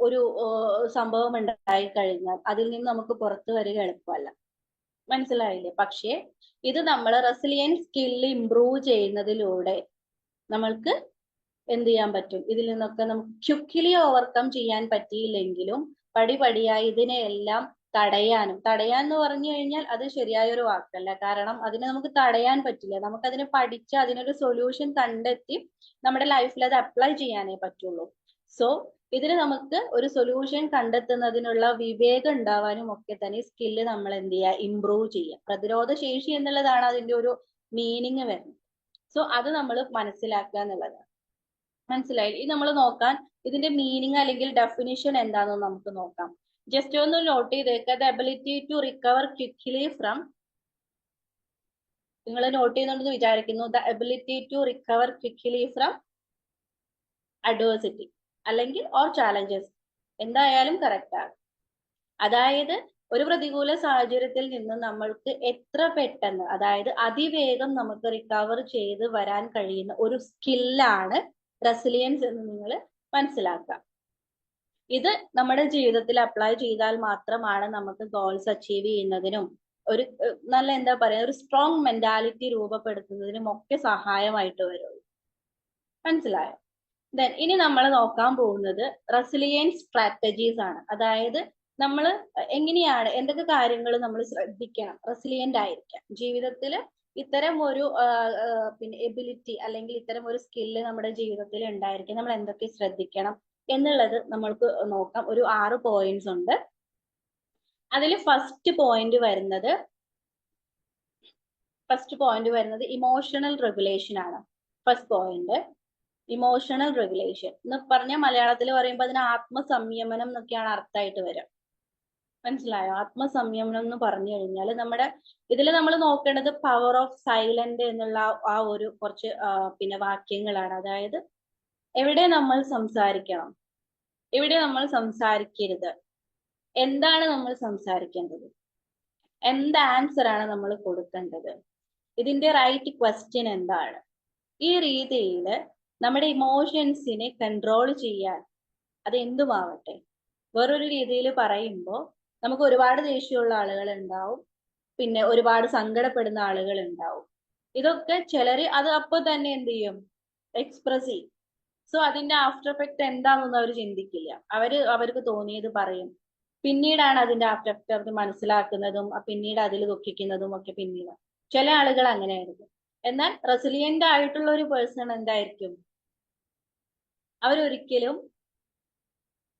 ഒരു സംഭവം ഉണ്ടായി കഴിഞ്ഞാൽ അതിൽ നിന്ന് നമുക്ക് പുറത്തു വരിക എളുപ്പമല്ല, മനസ്സിലായില്ലേ? പക്ഷേ ഇത് നമ്മൾ റെസിലിയൻസ് സ്കില്ല് ഇംപ്രൂവ് ചെയ്യുന്നതിലൂടെ നമ്മൾക്ക് എന്ത് ചെയ്യാൻ പറ്റും, ഇതിൽ നിന്നൊക്കെ നമുക്ക് ക്വിക്കലി ഓവർകം ചെയ്യാൻ പറ്റിയില്ലെങ്കിലും പടിപടിയായി ഇതിനെയെല്ലാം തടയാന്ന് പറഞ്ഞു കഴിഞ്ഞാൽ അത് ശരിയായ ഒരു വാക്കല്ല. കാരണം അതിനെ നമുക്ക് തടയാൻ പറ്റില്ല, നമുക്കതിനെ പഠിച്ച് അതിനൊരു സൊല്യൂഷൻ കണ്ടെത്തി നമ്മുടെ ലൈഫിൽ അത് അപ്ലൈ ചെയ്യാനേ പറ്റുള്ളൂ. സോ ഇതിന് നമുക്ക് ഒരു സൊല്യൂഷൻ കണ്ടെത്തുന്നതിനുള്ള വിവേകം ഉണ്ടാവാനും ഒക്കെ തന്നെ സ്കില്ല് നമ്മൾ എന്ത് ചെയ്യുക, ഇംപ്രൂവ് ചെയ്യുക. പ്രതിരോധ ശേഷി എന്നുള്ളതാണ് അതിന്റെ ഒരു മീനിങ് വരുന്നത്. സോ അത് നമ്മൾ മനസ്സിലാക്കുക എന്നുള്ളതാണ്. മനസ്സിലായി? ഇത് നമ്മൾ നോക്കാൻ ഇതിന്റെ മീനിങ് അല്ലെങ്കിൽ ഡെഫിനിഷൻ എന്താണെന്ന് നമുക്ക് നോക്കാം. ജസ്റ്റ് ഒന്ന് നോട്ട് ചെയ്തേക്കുക. The ability to recover quickly from, നിങ്ങൾ നോട്ട് ചെയ്യുന്നുണ്ടെന്ന് വിചാരിക്കുന്നു. The ability to recover quickly from adversity അല്ലെങ്കിൽ ഓർ ചാലഞ്ചസ്, എന്തായാലും കറക്റ്റ് ആണ്. അതായത് ഒരു പ്രതികൂല സാഹചര്യത്തിൽ നിന്ന് നമ്മൾക്ക് എത്ര പെട്ടെന്ന്, അതായത് അതിവേഗം നമുക്ക് റിക്കവർ ചെയ്ത് വരാൻ കഴിയുന്ന ഒരു സ്കില്ലാണ് റെസിലിയൻസ് എന്ന് നിങ്ങൾ മനസ്സിലാക്കുക. ഇത് നമ്മുടെ ജീവിതത്തിൽ അപ്ലൈ ചെയ്താൽ മാത്രമാണ് നമുക്ക് ഗോൾസ് അച്ചീവ് ചെയ്യുന്നതിനും ഒരു നല്ല എന്താ പറയാ ഒരു സ്ട്രോങ് മെന്റാലിറ്റി രൂപപ്പെടുത്തുന്നതിനും ഒക്കെ സഹായമായിട്ട് വരുള്ളൂ. മനസ്സിലായോ? ദെൻ ഇനി നമ്മൾ നോക്കാൻ പോകുന്നത് റെസിലിയൻസ് സ്ട്രാറ്റജീസ് ആണ്. അതായത് നമ്മൾ എങ്ങനെയാണ്, എന്തൊക്കെ കാര്യങ്ങൾ നമ്മൾ ശ്രദ്ധിക്കണം റെസിലിയന്റ് ആയിരിക്കാം ജീവിതത്തിൽ. ഇത്തരം ഒരു പിന്നെ എബിലിറ്റി അല്ലെങ്കിൽ ഇത്തരം ഒരു സ്കില്ല് നമ്മുടെ ജീവിതത്തിൽ ഉണ്ടായിരിക്കും, നമ്മൾ എന്തൊക്കെ ശ്രദ്ധിക്കണം എന്നുള്ളത് നമ്മൾക്ക് നോക്കാം. ഒരു 6 പോയിന്റ്സ് ഉണ്ട്. അതിൽ ഫസ്റ്റ് പോയിന്റ് വരുന്നത് ഇമോഷണൽ റെഗുലേഷൻ ആണ്. ഫസ്റ്റ് പോയിന്റ് ഇമോഷണൽ റെഗുലേഷൻ എന്ന് പറഞ്ഞാൽ മലയാളത്തിൽ പറയുമ്പോൾ അതിന് ആത്മസംയമനം എന്നൊക്കെയാണ് അർത്ഥമായിട്ട് വരിക. മനസ്സിലായോ? ആത്മസംയമനം എന്ന് പറഞ്ഞു കഴിഞ്ഞാൽ നമ്മുടെ ഇതിൽ നമ്മൾ നോക്കേണ്ടത് പവർ ഓഫ് സൈലന്റ് എന്നുള്ള ആ ഒരു കുറച്ച് പിന്നെ വാക്യങ്ങളാണ്. അതായത് എവിടെ നമ്മൾ സംസാരിക്കണം, എവിടെ നമ്മൾ സംസാരിക്കരുത്, എന്താണ് നമ്മൾ സംസാരിക്കേണ്ടത്, എന്ത് ആൻസർ ആണ് നമ്മൾ കൊടുക്കേണ്ടത്, ഇതിന്റെ റൈറ്റ് ക്വസ്റ്റ്യൻ എന്താണ്. ഈ രീതിയിൽ നമ്മുടെ ഇമോഷൻസിനെ കൺട്രോൾ ചെയ്യാൻ, അത് എന്തുമാവട്ടെ, വേറൊരു രീതിയിൽ പറയുമ്പോൾ നമുക്ക് ഒരുപാട് ദേഷ്യമുള്ള ആളുകൾ ഉണ്ടാവും, പിന്നെ ഒരുപാട് സങ്കടപ്പെടുന്ന ആളുകൾ ഉണ്ടാവും. ഇതൊക്കെ ചിലര് അത് അപ്പൊ തന്നെ എന്ത് ചെയ്യും, എക്സ്പ്രസ് ചെയ്യും. സോ അതിന്റെ ആഫ്റ്റർ എഫക്ട് എന്താണെന്ന് അവർ ചിന്തിക്കില്ല. അവർക്ക് തോന്നിയത് പറയും. പിന്നീടാണ് അതിന്റെ ആഫ്റ്റർ എഫക്ട് അവർ മനസ്സിലാക്കുന്നതും പിന്നീട് അതിൽ ദുഃഖിക്കുന്നതും ഒക്കെ പിന്നീട്. ചില ആളുകൾ അങ്ങനെയായിരിക്കും. എന്നാൽ റെസിലിയന്റ് ആയിട്ടുള്ള ഒരു പേഴ്സൺ എന്തായിരിക്കും, അവരൊരിക്കലും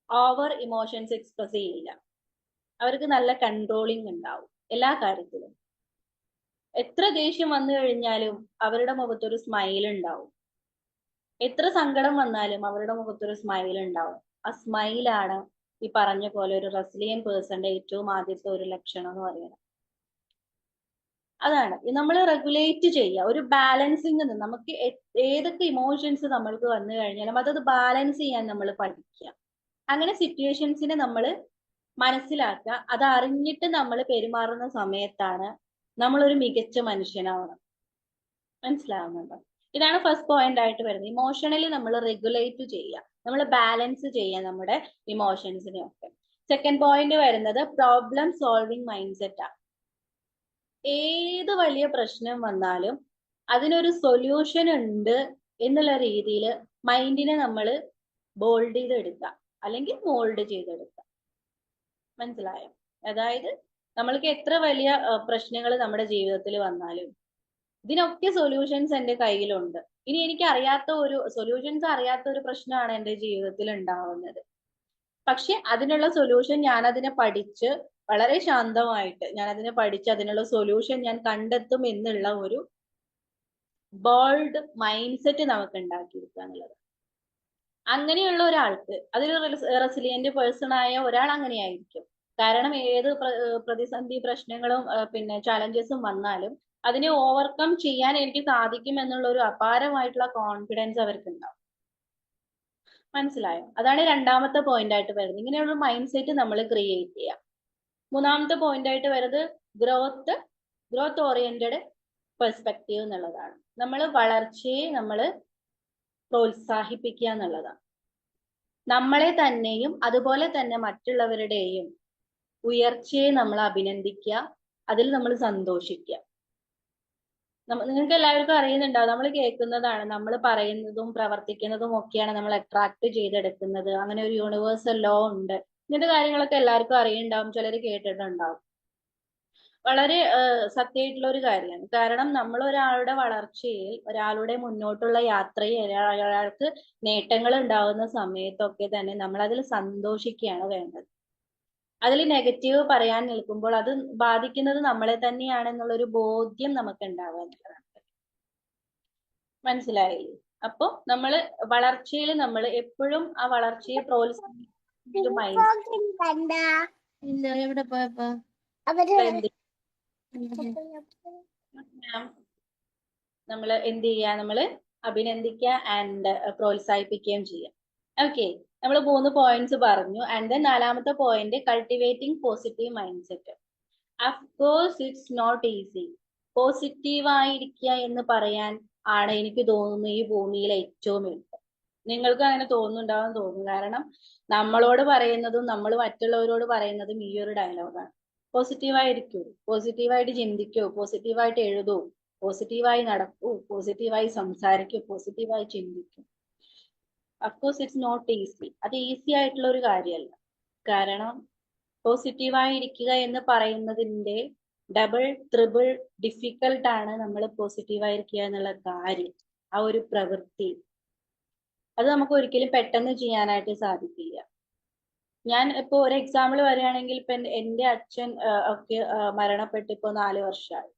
ഓവർ ഇമോഷൻസ് എക്സ്പ്രസ് ചെയ്യില്ല. അവർക്ക് നല്ല കൺട്രോളിങ് ഉണ്ടാവും എല്ലാ കാര്യത്തിലും. എത്ര ദേഷ്യം വന്നു കഴിഞ്ഞാലും അവരുടെ മുഖത്തൊരു സ്മൈൽ ഉണ്ടാവും. എത്ര സങ്കടം വന്നാലും അവരുടെ മുഖത്തൊരു സ്മൈൽ ഉണ്ടാവും. ആ സ്മൈലാണ് ഈ പറഞ്ഞ പോലെ ഒരു റെസിലിയൻ പേഴ്സന്റെ ഏറ്റവും ആദ്യത്തെ ഒരു ലക്ഷണം എന്ന് പറയുന്നത്. അതാണ് നമ്മൾ റെഗുലേറ്റ് ചെയ്യുക, ഒരു ബാലൻസിങ്. നമുക്ക് ഏതൊക്കെ ഇമോഷൻസ് നമ്മൾക്ക് വന്നു കഴിഞ്ഞാലും അതത് ബാലൻസ് ചെയ്യാൻ നമ്മൾ പഠിക്കുക. അങ്ങനെ സിറ്റുവേഷൻസിനെ നമ്മൾ മനസ്സിലാക്കുക. അത് അറിഞ്ഞിട്ട് നമ്മൾ പെരുമാറുന്ന സമയത്താണ് നമ്മളൊരു മികച്ച മനുഷ്യനാവണം. മനസ്സിലാവുന്നുണ്ടോ? ഇതാണ് ഫസ്റ്റ് പോയിന്റ് ആയിട്ട് വരുന്നത്. ഇമോഷണലി നമ്മൾ റെഗുലേറ്റ് ചെയ്യുക, നമ്മൾ ബാലൻസ് ചെയ്യുക നമ്മുടെ ഇമോഷൻസിനെ ഒക്കെ. സെക്കൻഡ് പോയിന്റ് വരുന്നത് പ്രോബ്ലം സോൾവിങ് മൈൻഡ് സെറ്റ് ആണ്. ഏത് വലിയ പ്രശ്നം വന്നാലും അതിനൊരു സൊല്യൂഷൻ ഉണ്ട് എന്നുള്ള രീതിയിൽ മൈൻഡിനെ നമ്മൾ ബോൾഡ് ചെയ്തെടുക്കുക അല്ലെങ്കിൽ മോൾഡ് ചെയ്തെടുക്കുക. മനസ്സിലായോ? അതായത് നമ്മൾക്ക് എത്ര വലിയ പ്രശ്നങ്ങൾ നമ്മുടെ ജീവിതത്തിൽ വന്നാലും ഇതിനൊക്കെ സൊല്യൂഷൻസ് എൻ്റെ കയ്യിലുണ്ട്. ഇനി എനിക്ക് അറിയാത്ത ഒരു സൊല്യൂഷൻസ് അറിയാത്ത ഒരു പ്രശ്നമാണ് എൻ്റെ ജീവിതത്തിൽ ഉണ്ടാവുന്നത്. പക്ഷെ അതിനുള്ള സൊല്യൂഷൻ ഞാൻ അതിനെ പഠിച്ച് വളരെ ശാന്തമായിട്ട് ഞാൻ അതിനെ പഠിച്ച് അതിനുള്ള സൊല്യൂഷൻ ഞാൻ കണ്ടെത്തും എന്നുള്ള ഒരു ബോൾഡ് മൈൻഡ് സെറ്റ് നമുക്ക് ഉണ്ടാക്കിയെടുക്കുക എന്നുള്ളത്. അങ്ങനെയുള്ള ഒരാൾക്ക്, അതിലൊരു റെസിലിയന്റ് പേഴ്സൺ ആയ ഒരാൾ അങ്ങനെയായിരിക്കും. കാരണം ഏത് പ്രതിസന്ധി പ്രശ്നങ്ങളും പിന്നെ ചാലഞ്ചസും വന്നാലും അതിനെ ഓവർകം ചെയ്യാൻ എനിക്ക് സാധിക്കും എന്നുള്ള ഒരു അപാരമായിട്ടുള്ള കോൺഫിഡൻസ് അവർക്ക് ഉണ്ടാവും. മനസ്സിലായോ? അതാണ് രണ്ടാമത്തെ പോയിന്റ് ആയിട്ട് വരുന്നത്. ഇങ്ങനെയുള്ള മൈൻഡ് സെറ്റ് നമ്മൾ ക്രിയേറ്റ് ചെയ്യാം. മൂന്നാമത്തെ പോയിന്റ് ആയിട്ട് വരുന്നത് ഗ്രോത്ത് ഓറിയന്റഡ് പെർസ്പെക്റ്റീവ് എന്നുള്ളതാണ്. നമ്മൾ വളർച്ചയെ നമ്മൾ പ്രോത്സാഹിപ്പിക്കുക എന്നുള്ളതാണ്. നമ്മളെ തന്നെയും അതുപോലെ തന്നെ മറ്റുള്ളവരുടെയും ഉയർച്ചയെ നമ്മൾ അഭിനന്ദിക്കുക, അതിൽ നമ്മൾ സന്തോഷിക്കുക. നിങ്ങൾക്ക് എല്ലാവർക്കും അറിയുന്നുണ്ടാവും, നമ്മൾ കേൾക്കുന്നതാണ്, നമ്മൾ പറയുന്നതും പ്രവർത്തിക്കുന്നതും ഒക്കെയാണ് നമ്മൾ അട്രാക്ട് ചെയ്തെടുക്കുന്നത്. അങ്ങനെ ഒരു യൂണിവേഴ്സൽ ലോ ഉണ്ട്. ഇങ്ങനത്തെ കാര്യങ്ങളൊക്കെ എല്ലാവർക്കും അറിയുന്നുണ്ടാവും, ചിലർ കേട്ടിട്ടുണ്ടാവും. വളരെ സത്യമായിട്ടുള്ള ഒരു കാര്യമാണ്. കാരണം നമ്മൾ ഒരാളുടെ വളർച്ചയിൽ, ഒരാളുടെ മുന്നോട്ടുള്ള യാത്രയിൽ ഒരാൾക്ക് നേട്ടങ്ങൾ ഉണ്ടാവുന്ന സമയത്തൊക്കെ തന്നെ നമ്മൾ അതിൽ സന്തോഷിക്കുകയാണ് വേണ്ടത്. അതിൽ നെഗറ്റീവ് പറയാൻ നിൽക്കുമ്പോൾ അത് ബാധിക്കുന്നത് നമ്മളെ തന്നെയാണെന്നുള്ളൊരു ബോധ്യം നമുക്ക് ഉണ്ടാവുക എന്നുള്ളതാണ്. മനസ്സിലായില്ലേ? അപ്പൊ നമ്മൾ വളർച്ചയിൽ നമ്മൾ എപ്പോഴും ആ വളർച്ചയെ പ്രോത്സാഹിപ്പിക്കുന്ന നമ്മൾ എന്ത് ചെയ്യുക, നമ്മൾ അഭിനന്ദിക്കുക ആൻഡ് പ്രോത്സാഹിപ്പിക്കുകയും ചെയ്യാം. ഓക്കെ, നമ്മൾ 3 പോയിന്റ്സ് പറഞ്ഞു. ആൻഡ് ദെൻ നാലാമത്തെ point cultivating positive mind set. Of course it's not easy. പോസിറ്റീവായിരിക്കുക എന്ന് പറയാൻ ആണ് എനിക്ക് തോന്നുന്നു ഈ ഭൂമിയിലെ ഏറ്റവും എളുപ്പം. നിങ്ങൾക്ക് അങ്ങനെ തോന്നുന്നുണ്ടാവും തോന്നുന്നു. കാരണം നമ്മളോട് പറയുന്നതും നമ്മൾ മറ്റുള്ളവരോട് പറയുന്നതും ഈ ഒരു ഡയലോഗാണ്. പോസിറ്റീവായിരിക്കൂ, പോസിറ്റീവായിട്ട് ചിന്തിക്കൂ, പോസിറ്റീവായിട്ട് എഴുതൂ, പോസിറ്റീവായി നടക്കൂ, പോസിറ്റീവായി സംസാരിക്കൂ, പോസിറ്റീവായി ചിന്തിക്കൂ. Of course it's not easy. അത് ഈസി ആയിട്ടുള്ള ഒരു കാര്യമല്ല. കാരണം പോസിറ്റീവായി ഇരിക്കുക എന്ന് പറയുന്നതിന്റെ ഡബിൾ ട്രിപ്പിൾ ഡിഫിക്കൽട്ടാണ് നമ്മൾ പോസിറ്റീവായിരിക്കുക എന്നുള്ള കാര്യം, ആ ഒരു പ്രവൃത്തി. അത് നമുക്ക് ഒരിക്കലും പെട്ടെന്ന് ചെയ്യാനായിട്ട് സാധിക്കില്ല. ഞാൻ ഇപ്പൊ ഒരു എക്സാമ്പിൾ പറയുകയാണെങ്കിൽ ഇപ്പൊ എന്റെ അച്ഛൻ ഒക്കെ മരണപ്പെട്ട് ഇപ്പൊ 4 വർഷമായി.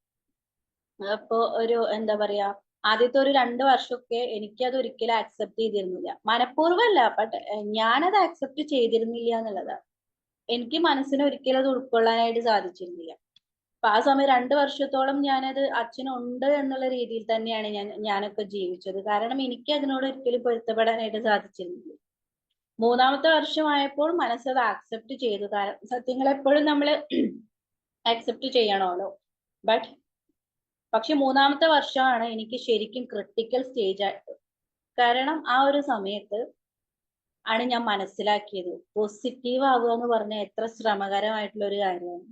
അപ്പൊ ഒരു എന്താ പറയാ, ആദ്യത്തെ ഒരു 2 വർഷമൊക്കെ എനിക്കത് ഒരിക്കലും ആക്സെപ്റ്റ് ചെയ്തിരുന്നില്ല. മനഃപൂർവ്വമല്ല, ബട്ട് ഞാനത് ആക്സെപ്റ്റ് ചെയ്തിരുന്നില്ല എന്നുള്ളതാണ്. എനിക്ക് മനസ്സിന് ഒരിക്കലും അത് ഉൾക്കൊള്ളാനായിട്ട് സാധിച്ചിരുന്നില്ല. അപ്പൊ ആ സമയം 2 വർഷത്തോളം ഞാനത് അച്ഛനുണ്ട് എന്നുള്ള രീതിയിൽ തന്നെയാണ് ഞാനൊക്കെ ജീവിച്ചത്. കാരണം എനിക്ക് അതിനോട് ഒരിക്കലും പൊരുത്തപ്പെടാനായിട്ട് സാധിച്ചിരുന്നില്ല. 3-ാമത്തെ വർഷമായപ്പോൾ മനസ്സത് ആക്സെപ്റ്റ് ചെയ്തു. കാരണം സത്യങ്ങൾ എപ്പോഴും നമ്മൾ ആക്സെപ്റ്റ് ചെയ്യണമല്ലോ. പക്ഷെ 3-ാമത്തെ വർഷമാണ് എനിക്ക് ശരിക്കും ക്രിട്ടിക്കൽ സ്റ്റേജ് ആയിട്ട്. കാരണം ആ ഒരു സമയത്ത് ആണ് ഞാൻ മനസ്സിലാക്കിയത് പോസിറ്റീവ് ആവുക എന്ന് പറഞ്ഞാൽ എത്ര ശ്രമകരമായിട്ടുള്ള ഒരു കാര്യമാണ്.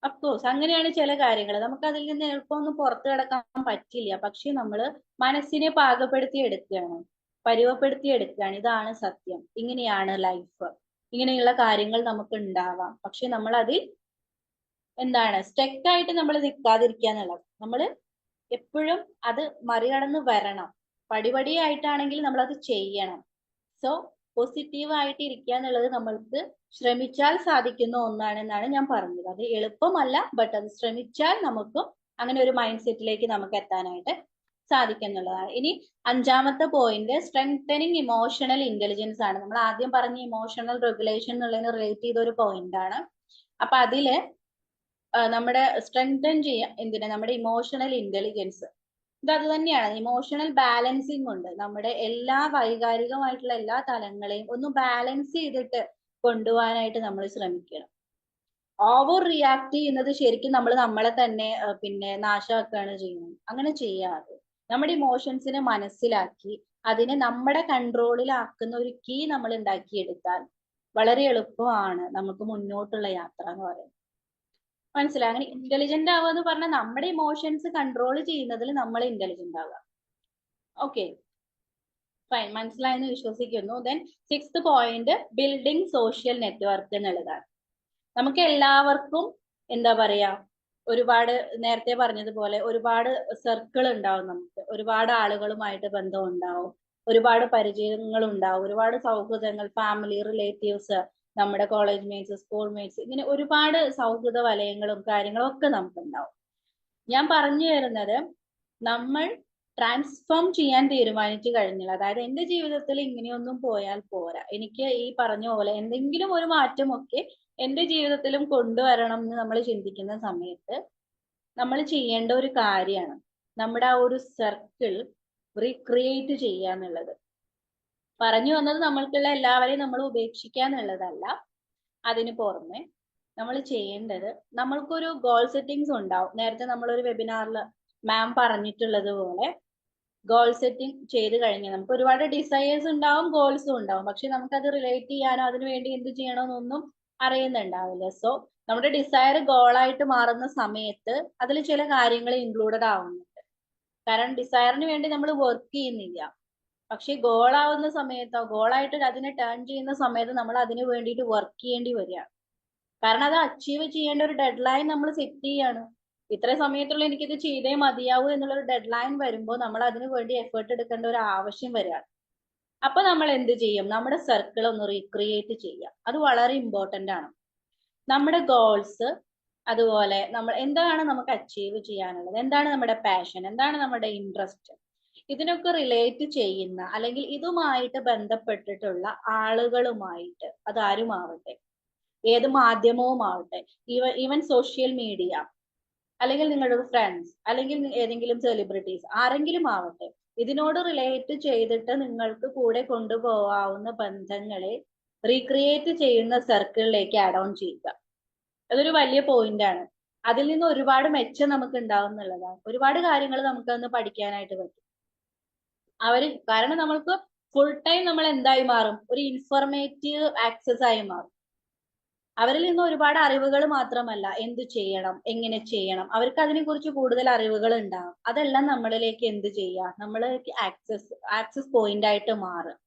അഫ്കോഴ്സ് അങ്ങനെയാണ് ചില കാര്യങ്ങൾ, നമുക്ക് അതിൽ നിന്ന് എളുപ്പമൊന്നും പുറത്തു കിടക്കാൻ പറ്റില്ല. പക്ഷെ നമ്മൾ മനസ്സിനെ പാകപ്പെടുത്തി എടുക്കുകയാണ്, പരുവപ്പെടുത്തി എടുക്കുകയാണ്. ഇതാണ് സത്യം, ഇങ്ങനെയാണ് ലൈഫ്, ഇങ്ങനെയുള്ള കാര്യങ്ങൾ നമുക്ക് ഉണ്ടാവാം. പക്ഷെ നമ്മൾ അതിൽ എന്താണ് സ്റ്റെക്കായിട്ട് നമ്മൾ നിൽക്കാതിരിക്കുക എന്നുള്ളത്. നമ്മൾ എപ്പോഴും അത് മറികടന്ന് വരണം. പടിപടിയായിട്ടാണെങ്കിൽ നമ്മൾ അത് ചെയ്യണം. സോ പോസിറ്റീവ് ആയിട്ട് ഇരിക്കുക എന്നുള്ളത് നമ്മൾക്ക് ശ്രമിച്ചാൽ സാധിക്കുന്ന ഒന്നാണെന്നാണ് ഞാൻ പറഞ്ഞത്. അത് എളുപ്പമല്ല, ബട്ട് അത് ശ്രമിച്ചാൽ നമുക്കും അങ്ങനെ ഒരു മൈൻഡ് സെറ്റിലേക്ക് നമുക്ക് എത്താനായിട്ട് സാധിക്കുന്നുള്ളതാണ്. ഇനി 5-ാമത്തെ പോയിന്റ് സ്ട്രെങ്തനിങ് ഇമോഷണൽ ഇന്റലിജൻസ് ആണ്. നമ്മൾ ആദ്യം പറഞ്ഞ ഇമോഷണൽ റെഗുലേഷൻ എന്നുള്ളതിന് റിലേറ്റ് ചെയ്ത ഒരു പോയിന്റ് ആണ്. അപ്പൊ അതില് നമ്മുടെ സ്ട്രെങ്തൻ ചെയ്യാം എന്തിനാ, നമ്മുടെ ഇമോഷണൽ ഇന്റലിജൻസ്. ഇത് അത് തന്നെയാണ്, ഇമോഷണൽ ബാലൻസിങ് ഉണ്ട്. നമ്മുടെ എല്ലാ വൈകാരികമായിട്ടുള്ള എല്ലാ തലങ്ങളെയും ഒന്ന് ബാലൻസ് ചെയ്തിട്ട് കൊണ്ടുപോകാനായിട്ട് നമ്മൾ ശ്രമിക്കണം. ഓവർ റിയാക്ട് ചെയ്യുന്നത് ശരിക്കും നമ്മൾ നമ്മളെ തന്നെ പിന്നെ നാശമാക്കുകയാണ് ചെയ്യുന്നത്. അങ്ങനെ ചെയ്യാതെ നമ്മുടെ ഇമോഷൻസിനെ മനസ്സിലാക്കി അതിനെ നമ്മുടെ കൺട്രോളിലാക്കുന്ന ഒരു കീ നമ്മൾ ഉണ്ടാക്കിയെടുത്താൽ വളരെ എളുപ്പമാണ് നമുക്ക് മുന്നോട്ടുള്ള യാത്ര എന്ന് പറയുന്നത്. മനസ്സിലായി? അങ്ങനെ ഇന്റലിജന്റ് ആവുക എന്ന് പറഞ്ഞാൽ നമ്മുടെ ഇമോഷൻസ് കൺട്രോൾ ചെയ്യുന്നതിൽ നമ്മൾ ഇന്റലിജന്റ് ആവുക. ഓക്കെ, ഫൈൻ, മനസ്സിലായെന്ന് വിശ്വസിക്കുന്നു. Then 6th point building social network എന്നുള്ളതാണ്. നമുക്ക് എല്ലാവർക്കും എന്താ പറയാ, ഒരുപാട് നേരത്തെ പറഞ്ഞതുപോലെ ഒരുപാട് സർക്കിൾ ഉണ്ടാവും. നമുക്ക് ഒരുപാട് ആളുകളുമായിട്ട് ബന്ധം ഉണ്ടാവും, ഒരുപാട് പരിചയങ്ങൾ ഉണ്ടാവും, ഒരുപാട് സൗഹൃദങ്ങൾ, ഫാമിലി, റിലേറ്റീവ്സ്, നമ്മുടെ കോളേജ് മേറ്റ്സ്, സ്കൂൾ മേറ്റ്സ്, ഇങ്ങനെ ഒരുപാട് സൗഹൃദ വലയങ്ങളും കാര്യങ്ങളും ഒക്കെ നമുക്കുണ്ടാവും. ഞാൻ പറഞ്ഞു വരുന്നത്, നമ്മൾ ട്രാൻസ്ഫോം ചെയ്യാൻ തീരുമാനിച്ചു കഴിഞ്ഞാൽ, അതായത് എന്റെ ജീവിതത്തിൽ ഇങ്ങനെയൊന്നും പോയാൽ പോരാ, എനിക്ക് ഈ പറഞ്ഞ പോലെ എന്തെങ്കിലും ഒരു മാറ്റമൊക്കെ എന്റെ ജീവിതത്തിലും കൊണ്ടുവരണം എന്ന് നമ്മൾ ചിന്തിക്കുന്ന സമയത്ത് നമ്മൾ ചെയ്യേണ്ട ഒരു കാര്യമാണ് നമ്മുടെ ആ ഒരു സർക്കിൾ റീക്രിയേറ്റ് ചെയ്യുക എന്നുള്ളത്. പറഞ്ഞു വന്നത് നമ്മൾക്കുള്ള എല്ലാവരെയും നമ്മൾ ഉപേക്ഷിക്കുക എന്നുള്ളതല്ല. അതിന് പുറമെ നമ്മൾ ചെയ്യേണ്ടത്, നമ്മൾക്കൊരു ഗോൾ സെറ്റിങ്സ് ഉണ്ടാവും. നേരത്തെ നമ്മളൊരു വെബിനാറിൽ മാം പറഞ്ഞിട്ടുള്ളത് പോലെ ഗോൾ സെറ്റിംഗ് ചെയ്ത് കഴിഞ്ഞാൽ നമുക്ക് ഒരുപാട് ഡിസയേഴ്സ് ഉണ്ടാവും, ഗോൾസും ഉണ്ടാവും. പക്ഷെ നമുക്കത് റിലേറ്റ് ചെയ്യാനോ അതിനു വേണ്ടി എന്ത് ചെയ്യണമെന്നൊന്നും അറിയുന്നുണ്ടാവില്ല. സോ നമ്മുടെ ഡിസയർ ഗോളായിട്ട് മാറുന്ന സമയത്ത് അതിൽ ചില കാര്യങ്ങൾ ഇൻക്ലൂഡഡ് ആവുന്നുണ്ട്. കാരണം ഡിസയറിന് വേണ്ടി നമ്മൾ വർക്ക് ചെയ്യുന്നില്ല, പക്ഷെ ഗോളാവുന്ന സമയത്തോ ഗോളായിട്ട് അതിനെ ടേൺ ചെയ്യുന്ന സമയത്ത് നമ്മൾ അതിന് വേണ്ടിയിട്ട് വർക്ക് ചെയ്യേണ്ടി വരികയാണ്. കാരണം അത് അച്ചീവ് ചെയ്യേണ്ട ഒരു ഡെഡ് ലൈൻ നമ്മൾ സെറ്റ് ചെയ്യാണ്. ഇത്ര സമയത്തുള്ള എനിക്കിത് ചെയ്തേ മതിയാവൂ എന്നുള്ളൊരു ഡെഡ് ലൈൻ വരുമ്പോൾ നമ്മൾ അതിനു വേണ്ടി എഫേർട്ട് എടുക്കേണ്ട ഒരു ആവശ്യം വരികയാണ്. അപ്പൊ നമ്മൾ എന്ത് ചെയ്യും, നമ്മുടെ സർക്കിൾ ഒന്ന് റീക്രിയേറ്റ് ചെയ്യാം. അത് വളരെ ഇമ്പോർട്ടന്റ് ആണ്. നമ്മുടെ ഗോൾസ്, അതുപോലെ നമ്മൾ എന്താണ് നമുക്ക് അച്ചീവ് ചെയ്യാനുള്ളത്, എന്താണ് നമ്മുടെ പാഷൻ, എന്താണ് നമ്മുടെ ഇൻട്രസ്റ്റ്, ഇതിനൊക്കെ റിലേറ്റ് ചെയ്യുന്ന അല്ലെങ്കിൽ ഇതുമായിട്ട് ബന്ധപ്പെട്ടിട്ടുള്ള ആളുകളുമായിട്ട്, അതാരുമാവട്ടെ, ഏത് മാധ്യമവും ആവട്ടെ, ഈവൻ സോഷ്യൽ മീഡിയ, അല്ലെങ്കിൽ നിങ്ങളുടെ ഫ്രണ്ട്സ്, അല്ലെങ്കിൽ ഏതെങ്കിലും സെലിബ്രിറ്റീസ്, ആരെങ്കിലും ആവട്ടെ, ഇതിനോട് റിലേറ്റ് ചെയ്തിട്ട് നിങ്ങൾക്ക് കൂടെ കൊണ്ടുപോകാവുന്ന ബന്ധങ്ങളെ റീക്രിയേറ്റ് ചെയ്യുന്ന സർക്കിളിലേക്ക് ആഡ് ഓൺ ചെയ്യുക. അതൊരു വലിയ പോയിന്റ് ആണ്. അതിൽ നിന്ന് ഒരുപാട് മെച്ചം നമുക്ക് ഉണ്ടാവും എന്നുള്ളതാണ്. ഒരുപാട് കാര്യങ്ങൾ നമുക്കന്ന് പഠിക്കാനായിട്ട് പറ്റും. കാരണം നമ്മൾക്ക് ഫുൾ ടൈം നമ്മൾ എന്തായി മാറും, ഒരു ഇൻഫോർമേറ്റീവ് ആക്സസ് ആയി മാറും. അവരിൽ നിന്ന് ഒരുപാട് അറിവുകൾ മാത്രമല്ല, എന്ത് ചെയ്യണം, എങ്ങനെ ചെയ്യണം, അവർക്ക് അതിനെ കുറിച്ച് കൂടുതൽ അറിവുകൾ ഉണ്ടാകും. അതെല്ലാം നമ്മളിലേക്ക് എന്ത് ചെയ്യുക, നമ്മളിലേക്ക് ആക്സസ് പോയിന്റ് ആയിട്ട് മാറും.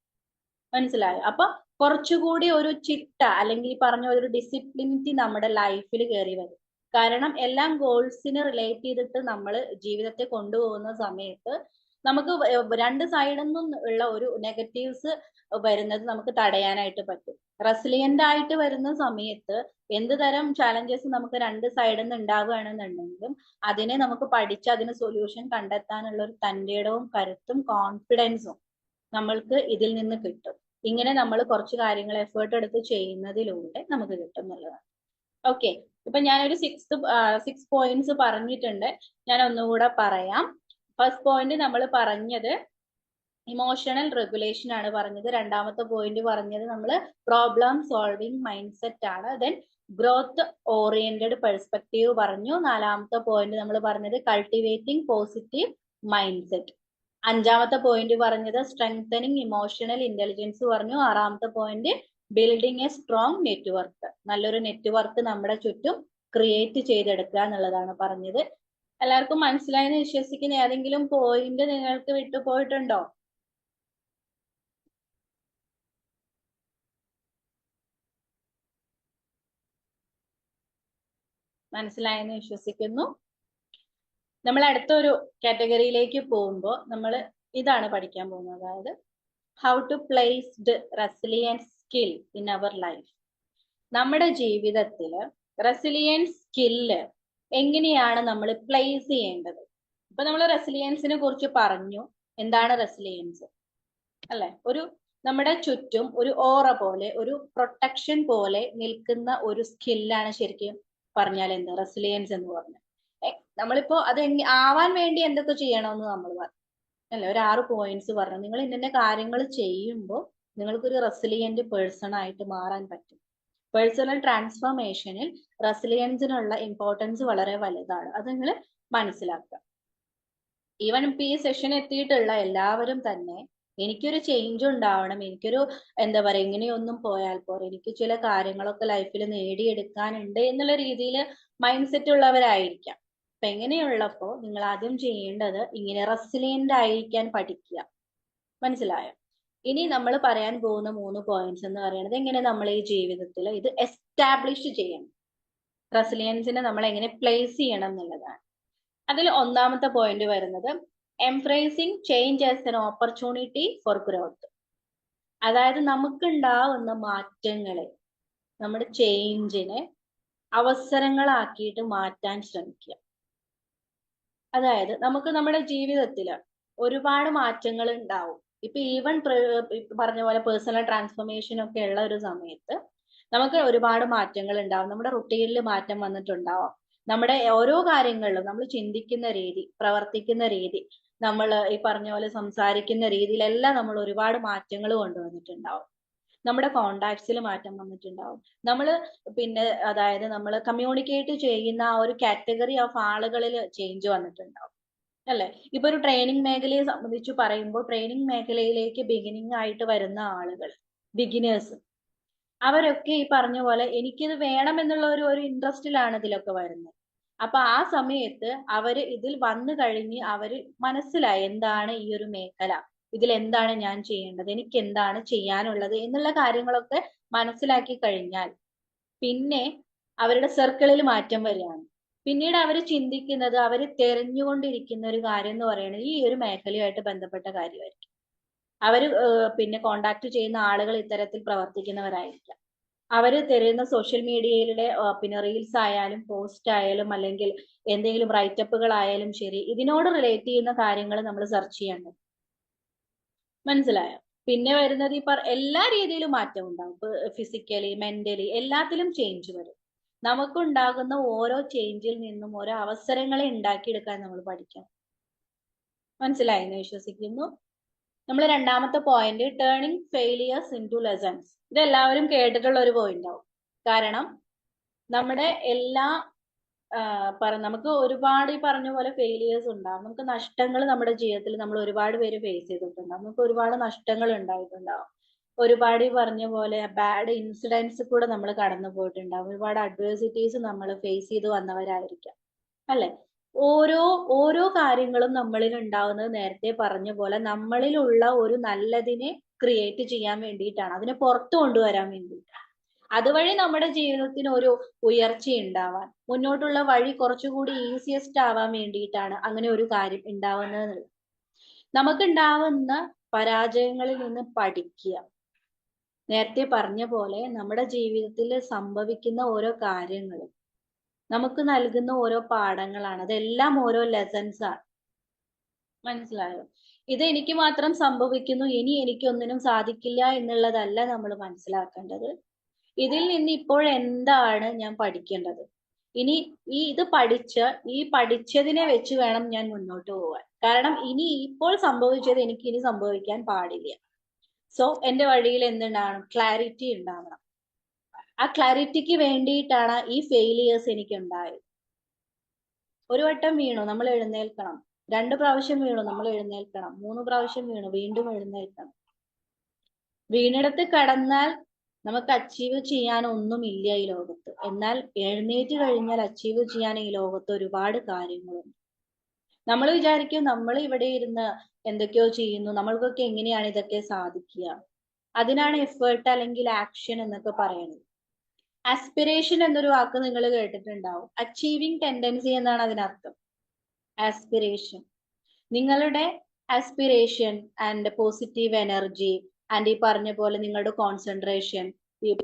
മനസ്സിലായോ? അപ്പൊ കുറച്ചുകൂടി ഒരു ചിട്ട അല്ലെങ്കിൽ പറഞ്ഞ ഒരു ഡിസിപ്ലിനിറ്റി നമ്മുടെ ലൈഫിൽ കയറി വരും. കാരണം എല്ലാം ഗോൾസിന് റിലേറ്റ് ചെയ്തിട്ട് നമ്മൾ ജീവിതത്തെ കൊണ്ടുപോകുന്ന സമയത്ത് നമുക്ക് രണ്ട് സൈഡിൽ നിന്നും ഉള്ള ഒരു നെഗറ്റീവ്സ് വരുന്നത് നമുക്ക് തടയാനായിട്ട് പറ്റും. റെസിലിയന്റ് ആയിട്ട് വരുന്ന സമയത്ത് എന്ത് തരം ചാലഞ്ചസ് നമുക്ക് രണ്ട് സൈഡിൽ നിന്ന് ഉണ്ടാവുകയാണെന്നുണ്ടെങ്കിലും അതിനെ നമുക്ക് പഠിച്ച് അതിന് സൊല്യൂഷൻ കണ്ടെത്താനുള്ള ഒരു തന്റേടവും കരുത്തും കോൺഫിഡൻസും നമ്മൾക്ക് ഇതിൽ നിന്ന് കിട്ടും. ഇങ്ങനെ നമ്മൾ കുറച്ച് കാര്യങ്ങൾ എഫേർട്ട് എടുത്ത് ചെയ്യുന്നതിലൂടെ നമുക്ക് കിട്ടും എന്നുള്ളതാണ്. ഓക്കെ, ഇപ്പൊ ഞാനൊരു 6 പോയിന്റ്സ് പറഞ്ഞിട്ടുണ്ട്. ഞാൻ ഒന്നുകൂടെ പറയാം. ഫസ്റ്റ് പോയിന്റ് നമ്മൾ പറഞ്ഞത് ഇമോഷണൽ റെഗുലേഷൻ ആണ് പറഞ്ഞത്. രണ്ടാമത്തെ പോയിന്റ് പറഞ്ഞത് നമ്മൾ പ്രോബ്ലം സോൾവിങ് മൈൻഡ് സെറ്റ് ആണ്. ദെൻ ഗ്രോത്ത് ഓറിയന്റഡ് പെർസ്പെക്റ്റീവ് പറഞ്ഞു. നാലാമത്തെ പോയിന്റ് നമ്മൾ പറഞ്ഞത് കൾട്ടിവേറ്റിംഗ് പോസിറ്റീവ് മൈൻഡ് സെറ്റ്. അഞ്ചാമത്തെ പോയിന്റ് പറഞ്ഞത് സ്ട്രെങ്തനിങ് ഇമോഷണൽ ഇന്റലിജൻസ് പറഞ്ഞു. ആറാമത്തെ point building A strong network, നല്ലൊരു നെറ്റ്വർക്ക് നമ്മുടെ ചുറ്റും ക്രിയേറ്റ് ചെയ്തെടുക്കുക എന്നുള്ളതാണ് പറഞ്ഞത്. എല്ലാവർക്കും മനസ്സിലായെന്ന് വിശ്വസിക്കുന്ന ഏതെങ്കിലും പോയിന്റ് നിങ്ങൾക്ക് വിട്ടുപോയിട്ടുണ്ടോ? മനസ്സിലായെന്ന് വിശ്വസിക്കുന്നു. നമ്മൾ അടുത്തൊരു കാറ്റഗറിയിലേക്ക് പോകുമ്പോൾ നമ്മൾ ഇതാണ് പഠിക്കാൻ പോകുന്നത്. അതായത് how to placed resilience skill in our life. നമ്മുടെ ജീവിതത്തിൽ റെസിലിയൻസ് സ്കില്ല് എങ്ങനെയാണ് നമ്മൾ പ്ലേസ് ചെയ്യേണ്ടത്? ഇപ്പൊ നമ്മൾ റെസിലിയൻസിനെ കുറിച്ച് പറഞ്ഞു. എന്താണ് റെസിലിയൻസ് അല്ലെ? ഒരു നമ്മുടെ ചുറ്റും ഒരു ഓറ പോലെ, ഒരു പ്രൊട്ടക്ഷൻ പോലെ നിൽക്കുന്ന ഒരു സ്കില്ലാണ് ശരിക്കും പറഞ്ഞാൽ എന്താ റെസിലിയൻസ് എന്ന് പറഞ്ഞാൽ. നമ്മളിപ്പോ അത് ആവാൻ വേണ്ടി എന്തൊക്കെ ചെയ്യണമെന്ന് നമ്മൾ പറഞ്ഞു അല്ലെ? ഒരു 6 പോയിന്റ്സ് പറഞ്ഞു. നിങ്ങൾ ഇന്ന കാര്യങ്ങൾ ചെയ്യുമ്പോൾ നിങ്ങൾക്കൊരു റെസിലിയന്റ് പേഴ്സൺ ആയിട്ട് മാറാൻ പറ്റും. പേഴ്സണൽ ട്രാൻസ്ഫോർമേഷനിൽ റെസിലിയൻസിനുള്ള ഇമ്പോർട്ടൻസ് വളരെ വലുതാണ്. അത് നിങ്ങൾ മനസ്സിലാക്കുക. ഈവൻ ഇപ്പൊ ഈ സെഷൻ എത്തിയിട്ടുള്ള എല്ലാവരും തന്നെ എനിക്കൊരു ചേഞ്ച് ഉണ്ടാവണം, എനിക്കൊരു എന്താ പറയുക, ഇങ്ങനെയൊന്നും പോയാൽ പോരെ, എനിക്ക് ചില കാര്യങ്ങളൊക്കെ ലൈഫിൽ നേടിയെടുക്കാനുണ്ട് എന്നുള്ള രീതിയിൽ മൈൻഡ് സെറ്റ് ഉള്ളവരായിരിക്കാം. അപ്പൊ എങ്ങനെയുള്ളപ്പോ നിങ്ങൾ ആദ്യം ചെയ്യേണ്ടത് ഇങ്ങനെ റെസിലിയന്റ് ആയിരിക്കാൻ പഠിക്കുക. മനസ്സിലായോ? ഇനി നമ്മൾ പറയാൻ പോകുന്ന 3 പോയിന്റ്സ് എന്ന് പറയുന്നത് എങ്ങനെ നമ്മൾ ഈ ജീവിതത്തിൽ ഇത് എസ്റ്റാബ്ലിഷ് ചെയ്യണം, റെസിലിയൻസിനെ നമ്മൾ എങ്ങനെ പ്ലേസ് ചെയ്യണം എന്നുള്ളതാണ്. അതിൽ ഒന്നാമത്തെ പോയിന്റ് വരുന്നത് embracing change as an opportunity for growth. അതായത് നമുക്കുണ്ടാവുന്ന മാറ്റങ്ങളെ, നമ്മുടെ ചേഞ്ചിനെ അവസരങ്ങളാക്കിയിട്ട് മാറ്റാൻ ശ്രമിക്കുക. അതായത് നമുക്ക് നമ്മുടെ ജീവിതത്തിൽ ഒരുപാട് മാറ്റങ്ങൾ ഉണ്ടാവും. ഇപ്പൊ ഈവൻ പറഞ്ഞ പോലെ പേഴ്സണൽ ട്രാൻസ്ഫോർമേഷൻ ഒക്കെ ഉള്ള ഒരു സമയത്ത് നമുക്ക് ഒരുപാട് മാറ്റങ്ങൾ ഉണ്ടാവും. നമ്മുടെ റുട്ടീനിൽ മാറ്റം വന്നിട്ടുണ്ടാവും. നമ്മുടെ ഓരോ കാര്യങ്ങളിലും നമ്മൾ ചിന്തിക്കുന്ന രീതി, പ്രവർത്തിക്കുന്ന രീതി, നമ്മൾ ഈ പറഞ്ഞ പോലെ സംസാരിക്കുന്ന രീതിയിലെല്ലാം നമ്മൾ ഒരുപാട് മാറ്റങ്ങൾ കൊണ്ടുവന്നിട്ടുണ്ടാവും. നമ്മുടെ കോണ്ടാക്ട്സിൽ മാറ്റം വന്നിട്ടുണ്ടാവും. നമ്മൾ പിന്നെ അതായത് നമ്മൾ കമ്മ്യൂണിക്കേറ്റ് ചെയ്യുന്ന ആ ഒരു കാറ്റഗറി ഓഫ് ആളുകളിൽ ചേഞ്ച് വന്നിട്ടുണ്ടാവും അല്ലെ? ഇപ്പൊ ഒരു ട്രെയിനിങ് മേഖലയെ സംബന്ധിച്ച് പറയുമ്പോൾ ട്രെയിനിങ് മേഖലയിലേക്ക് ബിഗിനിങ് ആയിട്ട് വരുന്ന ആളുകൾ, ബിഗിനേഴ്സ്, അവരൊക്കെ ഈ പറഞ്ഞ പോലെ എനിക്കിത് വേണം എന്നുള്ള ഒരു ഇൻട്രസ്റ്റിലാണ് ഇതിലൊക്കെ വരുന്നത്. അപ്പൊ ആ സമയത്ത് അവര് ഇതിൽ വന്നു കഴിഞ്ഞ് അവര് മനസ്സിലായി എന്താണ് ഈ ഒരു മേഖല, ഇതിൽ എന്താണ് ഞാൻ ചെയ്യേണ്ടത്, എനിക്ക് എന്താണ് ചെയ്യാനുള്ളത് എന്നുള്ള കാര്യങ്ങളൊക്കെ മനസ്സിലാക്കി കഴിഞ്ഞാൽ പിന്നെ അവരുടെ സർക്കിളിൽ മാറ്റം വരികയാണ്. പിന്നീട് അവർ ചിന്തിക്കുന്നത്, അവർ തെരഞ്ഞുകൊണ്ടിരിക്കുന്ന ഒരു കാര്യം എന്ന് പറയുന്നത് ഈ ഒരു മേഖലയുമായിട്ട് ബന്ധപ്പെട്ട കാര്യമായിരിക്കും. അവർ പിന്നെ കോണ്ടാക്ട് ചെയ്യുന്ന ആളുകൾ ഇത്തരത്തിൽ പ്രവർത്തിക്കുന്നവരായിരിക്കാം. അവർ തരുന്ന സോഷ്യൽ മീഡിയയിലെ പിന്നെ റീൽസ് ആയാലും പോസ്റ്റ് ആയാലും അല്ലെങ്കിൽ എന്തെങ്കിലും റൈറ്റപ്പുകൾ ആയാലും ശരി, ഇതിനോട് റിലേറ്റ് ചെയ്യുന്ന കാര്യങ്ങൾ നമ്മൾ സെർച്ച് ചെയ്യേണ്ടത്. മനസ്സിലായോ? പിന്നെ വരുന്നത് ഈ എല്ലാ രീതിയിലും മാറ്റം ഉണ്ടാവും. ഫിസിക്കലി, മെന്റലി എല്ലാത്തിലും ചേഞ്ച് വരും. നമുക്കുണ്ടാകുന്ന ഓരോ ചേഞ്ചിൽ നിന്നും ഓരോ അവസരങ്ങളെ ഉണ്ടാക്കിയെടുക്കാൻ നമ്മൾ പഠിക്കണം. മനസ്സിലായെന്ന് വിശ്വസിക്കുന്നു. നമ്മൾ രണ്ടാമത്തെ point turning failures into lessons. ഇതെല്ലാവരും കേട്ടിട്ടുള്ള ഒരു പോയിന്റ് ആവും. കാരണം നമ്മുടെ എല്ലാ നമുക്ക് ഒരുപാട് ഈ പറഞ്ഞ പോലെ ഫെയിലിയേഴ്സ് ഉണ്ടാവും. നമുക്ക് നഷ്ടങ്ങൾ നമ്മുടെ ജീവിതത്തിൽ നമ്മൾ ഒരുപാട് പേര് ഫേസ് ചെയ്തിട്ടുണ്ടാവും. നമുക്ക് ഒരുപാട് നഷ്ടങ്ങൾ ഉണ്ടായിട്ടുണ്ടാവും. ഒരുപാട് ഈ പറഞ്ഞ പോലെ ബാഡ് ഇൻസിഡൻസ് കൂടെ നമ്മൾ കടന്നു പോയിട്ടുണ്ടാവും. ഒരുപാട് അഡ്വേഴ്സിറ്റീസ് നമ്മൾ ഫേസ് ചെയ്ത് വന്നവരായിരിക്കാം അല്ലെ? ഓരോ കാര്യങ്ങളും നമ്മളിൽ ഉണ്ടാവുന്നത് നേരത്തെ പറഞ്ഞ പോലെ നമ്മളിലുള്ള ഒരു നല്ലതിനെ ക്രിയേറ്റ് ചെയ്യാൻ വേണ്ടിയിട്ടാണ്, അതിനെ പുറത്തു കൊണ്ടുവരാൻ വേണ്ടിയിട്ടാണ്. അതുവഴി നമ്മുടെ ജീവിതത്തിന് ഒരു ഉയർച്ച ഉണ്ടാവാൻ, മുന്നോട്ടുള്ള വഴി കുറച്ചുകൂടി ഈസിയസ്റ്റ് ആവാൻ വേണ്ടിയിട്ടാണ് അങ്ങനെ ഒരു കാര്യം ഉണ്ടാവുന്നത്. നമുക്കുണ്ടാവുന്ന പരാജയങ്ങളിൽ നിന്ന് പഠിക്കുക. നേരത്തെ പറഞ്ഞ പോലെ നമ്മുടെ ജീവിതത്തിൽ സംഭവിക്കുന്ന ഓരോ കാര്യങ്ങളും നമുക്ക് നൽകുന്ന ഓരോ പാഠങ്ങളാണ്. അതെല്ലാം ഓരോ ലെസൺസ് ആണ്. മനസ്സിലായോ? ഇത് എനിക്ക് മാത്രം സംഭവിക്കുന്നു, ഇനി എനിക്കൊന്നിനും സാധിക്കില്ല എന്നുള്ളതല്ല നമ്മൾ മനസ്സിലാക്കേണ്ടത്. ഇതിൽ നിന്ന് ഇപ്പോൾ എന്താണ് ഞാൻ പഠിക്കേണ്ടത്? ഇനി ഇത് പഠിച്ചതിനെ വെച്ച് വേണം ഞാൻ മുന്നോട്ട് പോവാൻ. കാരണം ഇനി ഇപ്പോൾ സംഭവിച്ചത് എനിക്ക് ഇനി സംഭവിക്കാൻ പാടില്ല. സോ എന്റെ വഴിയിൽ എന്തുണ്ടാവണം? ക്ലാരിറ്റി ഉണ്ടാവണം. ആ ക്ലാരിറ്റിക്ക് വേണ്ടിയിട്ടാണ് ഈ ഫെയിലിയേഴ്സ് എനിക്ക് ഉണ്ടായത്. ഒരു വട്ടം വീണു, നമ്മൾ എഴുന്നേൽക്കണം. 2 പ്രാവശ്യം വീണു, നമ്മൾ എഴുന്നേൽക്കണം. 3 പ്രാവശ്യം വീണു, വീണ്ടും എഴുന്നേൽക്കണം. വീണിടത്ത് കടന്നാൽ നമുക്ക് അച്ചീവ് ചെയ്യാൻ ഒന്നുമില്ല ഈ ലോകത്ത്. എന്നാൽ എഴുന്നേറ്റ് കഴിഞ്ഞാൽ അച്ചീവ് ചെയ്യാൻ ഈ ലോകത്ത് ഒരുപാട് കാര്യങ്ങളുണ്ട്. നമ്മൾ വിചാരിക്കും നമ്മൾ ഇവിടെ ഇരുന്ന് എന്തൊക്കെയോ ചെയ്യുന്നു, നമ്മൾക്കൊക്കെ എങ്ങനെയാണ് ഇതൊക്കെ സാധിക്കുക? അതിനാണ് എഫേർട്ട് അല്ലെങ്കിൽ ആക്ഷൻ എന്നൊക്കെ പറയുന്നത്. ആസ്പിറേഷൻ എന്നൊരു വാക്ക് നിങ്ങൾ കേട്ടിട്ടുണ്ടാവും. അച്ചീവിങ് ടെൻഡൻസി എന്നാണ് അതിനർത്ഥം. ആസ്പിറേഷൻ, നിങ്ങളുടെ aspiration and positive energy and ഈ പറഞ്ഞ പോലെ നിങ്ങളുടെ കോൺസെൻട്രേഷൻ,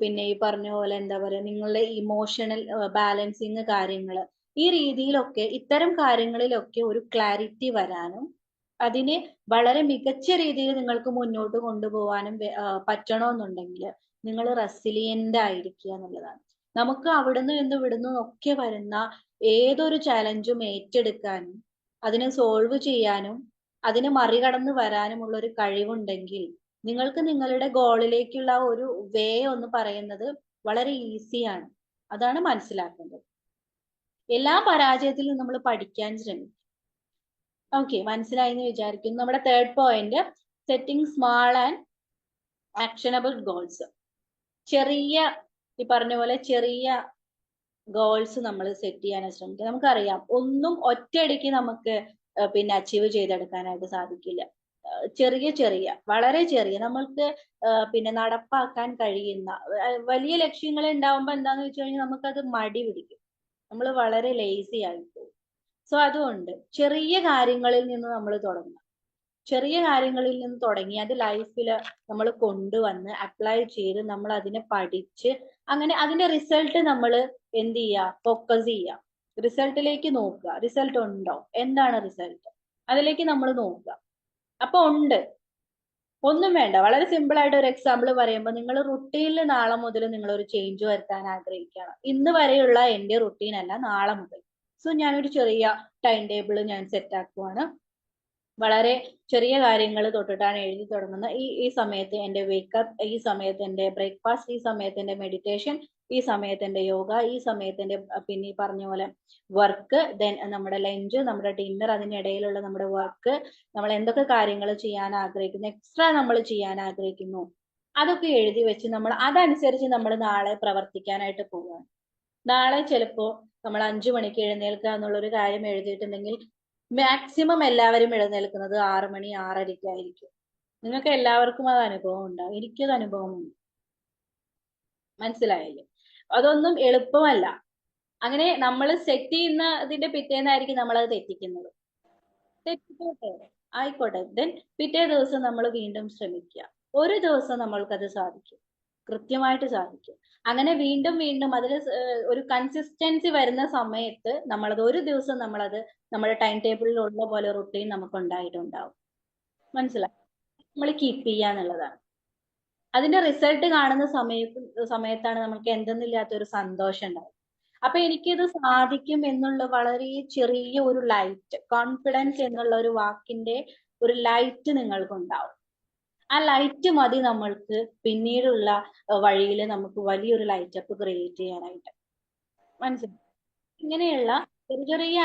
പിന്നെ ഈ പറഞ്ഞ പോലെ എന്താ പറയുക, നിങ്ങളുടെ ഇമോഷണൽ ബാലൻസിങ് കാര്യങ്ങൾ, ഈ രീതിയിലൊക്കെ ഇത്തരം കാര്യങ്ങളിലൊക്കെ ഒരു ക്ലാരിറ്റി വരാനും അതിനെ വളരെ മികച്ച രീതിയിൽ നിങ്ങൾക്ക് മുന്നോട്ട് കൊണ്ടുപോകാനും പറ്റണമെന്നുണ്ടെങ്കിൽ നിങ്ങൾ റെസിലിയന്റ് ആയിരിക്കുക എന്നുള്ളതാണ്. നമുക്ക് അവിടുന്ന് ഇവിടുന്ന് ഒക്കെ വരുന്ന ഏതൊരു ചാലഞ്ചും ഏറ്റെടുക്കാനും അതിനെ സോൾവ് ചെയ്യാനും അതിനെ മറികടന്ന് വരാനുമുള്ള ഒരു കഴിവുണ്ടെങ്കിൽ നിങ്ങൾക്ക് നിങ്ങളുടെ ഗോളിലേക്കുള്ള ഒരു വേ എന്ന് പറയുന്നത് വളരെ ഈസിയാണ്. അതാണ് മനസ്സിലാക്കേണ്ടത്. എല്ലാ പരാജയത്തിലും നമ്മൾ പഠിക്കാൻ ശ്രമിക്കും. ഓക്കെ, മനസ്സിലായി എന്ന് വിചാരിക്കുന്നു. നമ്മുടെ 3rd point, setting small and actionable goals. ഈ പറഞ്ഞ പോലെ ചെറിയ ഗോൾസ് നമ്മൾ സെറ്റ് ചെയ്യാൻ ശ്രമിക്കുക. നമുക്കറിയാം ഒന്നും ഒറ്റയടിക്ക് നമുക്ക് പിന്നെ അച്ചീവ് ചെയ്തെടുക്കാനായിട്ട് സാധിക്കില്ല. വളരെ ചെറിയ നമ്മൾക്ക് പിന്നെ നടപ്പാക്കാൻ കഴിയുന്ന വലിയ ലക്ഷ്യങ്ങൾ ഉണ്ടാവുമ്പോൾ എന്താന്ന് വെച്ച് കഴിഞ്ഞാൽ നമുക്കത് മടി പിടിക്കും, നമ്മൾ വളരെ ലേസി ആയിപ്പോകും. സോ അതുകൊണ്ട് ചെറിയ കാര്യങ്ങളിൽ നിന്ന് നമ്മൾ തുടങ്ങണം. ചെറിയ കാര്യങ്ങളിൽ നിന്ന് തുടങ്ങി അത് ലൈഫിൽ നമ്മൾ കൊണ്ടുവന്ന് അപ്ലൈ ചെയ്ത് നമ്മൾ അതിനെ പഠിച്ച് അങ്ങനെ അതിന്റെ റിസൾട്ട് നമ്മൾ എന്ത് ചെയ്യുക? ഫോക്കസ് ചെയ്യുക. റിസൾട്ടിലേക്ക് നോക്കുക. റിസൾട്ട് ഉണ്ടോ? എന്താണ് റിസൾട്ട്? അതിലേക്ക് നമ്മൾ നോക്കുക. അപ്പൊ ഉണ്ട്, ഒന്നും വേണ്ട. വളരെ സിമ്പിൾ ആയിട്ട് ഒരു എക്സാമ്പിൾ പറയുമ്പോൾ, നിങ്ങൾ റുട്ടീനിൽ നാളെ മുതൽ നിങ്ങൾ ഒരു ചേഞ്ച് വരുത്താൻ ആഗ്രഹിക്കുകയാണ്. ഇന്ന് വരെയുള്ള എന്റെ റുട്ടീൻ അല്ല, നാളെ മുതൽ. സോ ഞാനൊരു ചെറിയ ടൈം ടേബിൾ ഞാൻ സെറ്റ് ആക്കുവാണ്. വളരെ ചെറിയ കാര്യങ്ങൾ തൊട്ടിട്ടാണ് എഴുതി തുടങ്ങുന്നത്. ഈ സമയത്ത് എൻ്റെ വേക്കപ്പ്, ഈ സമയത്ത് എൻ്റെ ബ്രേക്ക്ഫാസ്റ്റ്, ഈ സമയത്ത് എൻ്റെ മെഡിറ്റേഷൻ, ഈ സമയത്ത് എൻ്റെ യോഗ, ഈ സമയത്ത് എൻ്റെ പിന്നെ ഈ പറഞ്ഞ പോലെ വർക്ക്, ദെൻ നമ്മുടെ ലഞ്ച്, നമ്മുടെ ഡിന്നർ, അതിനിടയിലുള്ള നമ്മുടെ വർക്ക്, നമ്മൾ എന്തൊക്കെ കാര്യങ്ങൾ ചെയ്യാൻ ആഗ്രഹിക്കുന്നു, എക്സ്ട്രാ നമ്മൾ ചെയ്യാൻ ആഗ്രഹിക്കുന്നു, അതൊക്കെ എഴുതി വെച്ച് നമ്മൾ അതനുസരിച്ച് നമ്മൾ നാളെ പ്രവർത്തിക്കാനായിട്ട് പോവുകയാണ്. നാളെ ചിലപ്പോൾ നമ്മൾ 5 മണിക്ക് എഴുന്നേൽക്കുക എന്നുള്ളൊരു കാര്യം എഴുതിയിട്ടുണ്ടെങ്കിൽ മാക്സിമം എല്ലാവരും എഴുന്നേൽക്കുന്നത് 6 മണി 6:30 നിങ്ങൾക്ക് എല്ലാവർക്കും അത് അനുഭവം ഉണ്ടാവും. എനിക്കത് അനുഭവമുണ്ട്. മനസ്സിലായില്ലേ? അതൊന്നും എളുപ്പമല്ല. അങ്ങനെ നമ്മൾ സെറ്റ് ചെയ്യുന്ന ഇതിന്റെ പിറ്റേന്നായിരിക്കും നമ്മൾ അത് തെറ്റിക്കുന്നത്. തെറ്റിക്കോട്ടെ, ആയിക്കോട്ടെ. ദെൻ പിറ്റേ ദിവസം നമ്മൾ വീണ്ടും ശ്രമിക്കുക. ഒരു ദിവസം നമ്മൾക്കത് സാധിക്കും, കൃത്യമായിട്ട് സാധിക്കും. അങ്ങനെ വീണ്ടും വീണ്ടും അതിൽ ഒരു കൺസിസ്റ്റൻസി വരുന്ന സമയത്ത് നമ്മളത് ഒരു ദിവസം നമ്മളത് നമ്മുടെ ടൈം ടേബിളിൽ ഉള്ള പോലെ റുട്ടീൻ നമുക്ക് ഉണ്ടായിട്ടുണ്ടാവും. മനസ്സിലായി? നമ്മൾ കീപ്പ് ചെയ്യുക എന്നുള്ളതാണ്. അതിന്റെ റിസൾട്ട് കാണുന്ന സമയത്താണ് നമുക്ക് എന്തെന്നില്ലാത്ത ഒരു സന്തോഷം ഉണ്ടാവും. അപ്പൊ എനിക്കിത് സാധിക്കും എന്നുള്ള വളരെ ചെറിയ ഒരു ലൈറ്റ്, കോൺഫിഡൻസ് എന്നുള്ള ഒരു വാക്കിന്റെ ഒരു ലൈറ്റ് നിങ്ങൾക്കുണ്ടാവും. ആ ലൈറ്റ് മതി നമ്മൾക്ക് പിന്നീടുള്ള വഴിയിൽ നമുക്ക് വലിയൊരു ലൈറ്റപ്പ് ക്രിയേറ്റ് ചെയ്യാനായിട്ട്. മനസ്സിലായി? ഇങ്ങനെയുള്ള ചെറിയ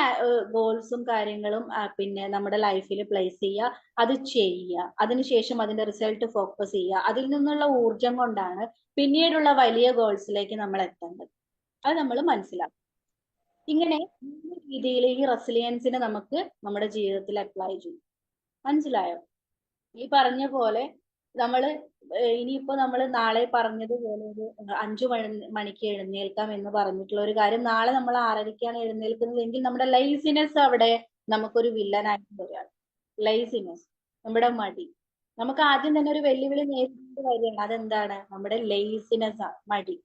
ഗോൾസും കാര്യങ്ങളും പിന്നെ നമ്മുടെ ലൈഫിൽ പ്ലേസ് ചെയ്യുക, അത് ചെയ്യുക, അതിനുശേഷം അതിന്റെ റിസൾട്ട് ഫോക്കസ് ചെയ്യുക. അതിൽ നിന്നുള്ള ഊർജം കൊണ്ടാണ് പിന്നീടുള്ള വലിയ ഗോൾസിലേക്ക് നമ്മൾ എത്തേണ്ടത്. അത് നമ്മൾ മനസ്സിലാക്കും. ഇങ്ങനെ ഈ രീതിയിൽ ഈ റെസിലിയൻസിനെ നമുക്ക് നമ്മുടെ ജീവിതത്തിൽ അപ്ലൈ ചെയ്യും. മനസ്സിലായോ? ഈ പറഞ്ഞ പോലെ നമ്മള് ഇനിയിപ്പോ നമ്മൾ നാളെ പറഞ്ഞതുപോലെ ഒരു 5 മണിക്ക് എഴുന്നേൽക്കാം എന്ന് പറഞ്ഞിട്ടുള്ള ഒരു കാര്യം, നാളെ നമ്മൾ 6:30ക്കാണ് എഴുന്നേൽക്കുന്നതെങ്കിൽ നമ്മുടെ ലൈസിനെസ് അവിടെ നമുക്കൊരു വില്ലനായിട്ട് വരികയാണ്. ലൈസിനെസ്, നമ്മുടെ മടി. നമുക്ക് ആദ്യം തന്നെ ഒരു വെല്ലുവിളി നേരിട്ട് വരികയാണ്. അതെന്താണ്? നമ്മുടെ ലേസിനെസ് ആണ്, മടി.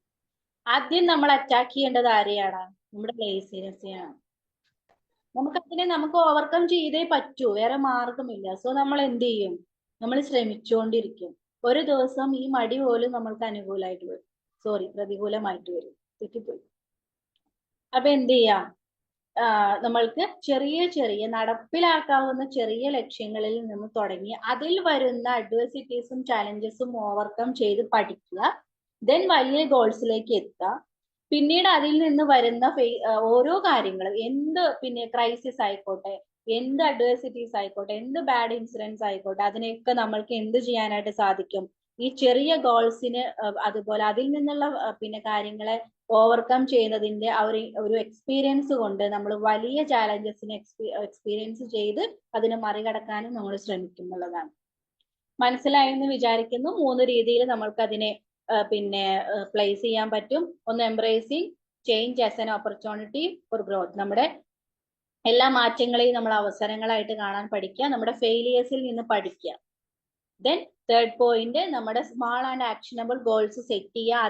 ആദ്യം നമ്മൾ അറ്റാക്ക് ചെയ്യേണ്ടത് ആരെയാണ്? നമ്മുടെ ലേസിനെസ്സിനെയാണ്. നമുക്ക് ഓവർകം ചെയ്തേ പറ്റൂ, വേറെ മാർഗമില്ല. സോ നമ്മൾ എന്ത് ചെയ്യും? നമ്മൾ ശ്രമിച്ചുകൊണ്ടിരിക്കും. ഒരു ദിവസം ഈ മടി പോലും നമ്മൾക്ക് അനുകൂലമായിട്ട് വരും, പ്രതികൂലമായിട്ട് വരും. തെറ്റിപ്പോയി. അപ്പൊ എന്ത് ചെയ്യാം? നമ്മൾക്ക് ചെറിയ ചെറിയ നടപ്പിലാക്കാവുന്ന ചെറിയ ലക്ഷ്യങ്ങളിൽ നിന്ന് തുടങ്ങി അതിൽ വരുന്ന അഡ്വേഴ്സിറ്റീസും ചാലഞ്ചസും ഓവർകം ചെയ്ത് പഠിക്കുക. ദെൻ വലിയ ഗോൾസിലേക്ക് എത്തുക. പിന്നീട് അതിൽ നിന്ന് വരുന്ന ഓരോ കാര്യങ്ങളും, എന്ത് ക്രൈസിസ് ആയിക്കോട്ടെ, എന്ത് അഡ്വേഴ്സിറ്റീസ് ആയിക്കോട്ടെ, എന്ത് ബാഡ് ഇൻസിഡൻസ് ആയിക്കോട്ടെ, അതിനെയൊക്കെ നമ്മൾക്ക് എന്ത് ചെയ്യാനായിട്ട് സാധിക്കും? ഈ ചെറിയ ഗോൾസിന് അതുപോലെ അതിൽ നിന്നുള്ള കാര്യങ്ങളെ ഓവർകം ചെയ്യുന്നതിന്റെ ഒരു എക്സ്പീരിയൻസ് കൊണ്ട് നമ്മൾ വലിയ ചാലഞ്ചസിനെ എക്സ്പീരിയൻസ് ചെയ്ത് അതിനെ മറികടക്കാനും നമ്മൾ ശ്രമിക്കുന്നുള്ളതാണ്. മനസ്സിലായെന്ന് വിചാരിക്കുന്നു. 3 രീതിയിൽ നമ്മൾക്ക് അതിനെ പ്ലേസ് ചെയ്യാൻ പറ്റും. ഒന്ന്, embracing change as an opportunity for growth. നമ്മുടെ എല്ലാ മാറ്റങ്ങളെയും നമ്മൾ അവസരങ്ങളായിട്ട് കാണാൻ പഠിക്കുക. നമ്മുടെ ഫെയിലിയേഴ്സിൽ നിന്ന് പഠിക്കുക. ദെൻ തേർഡ് പോയിന്റ്, നമ്മുടെ small and actionable goals set ചെയ്യുക.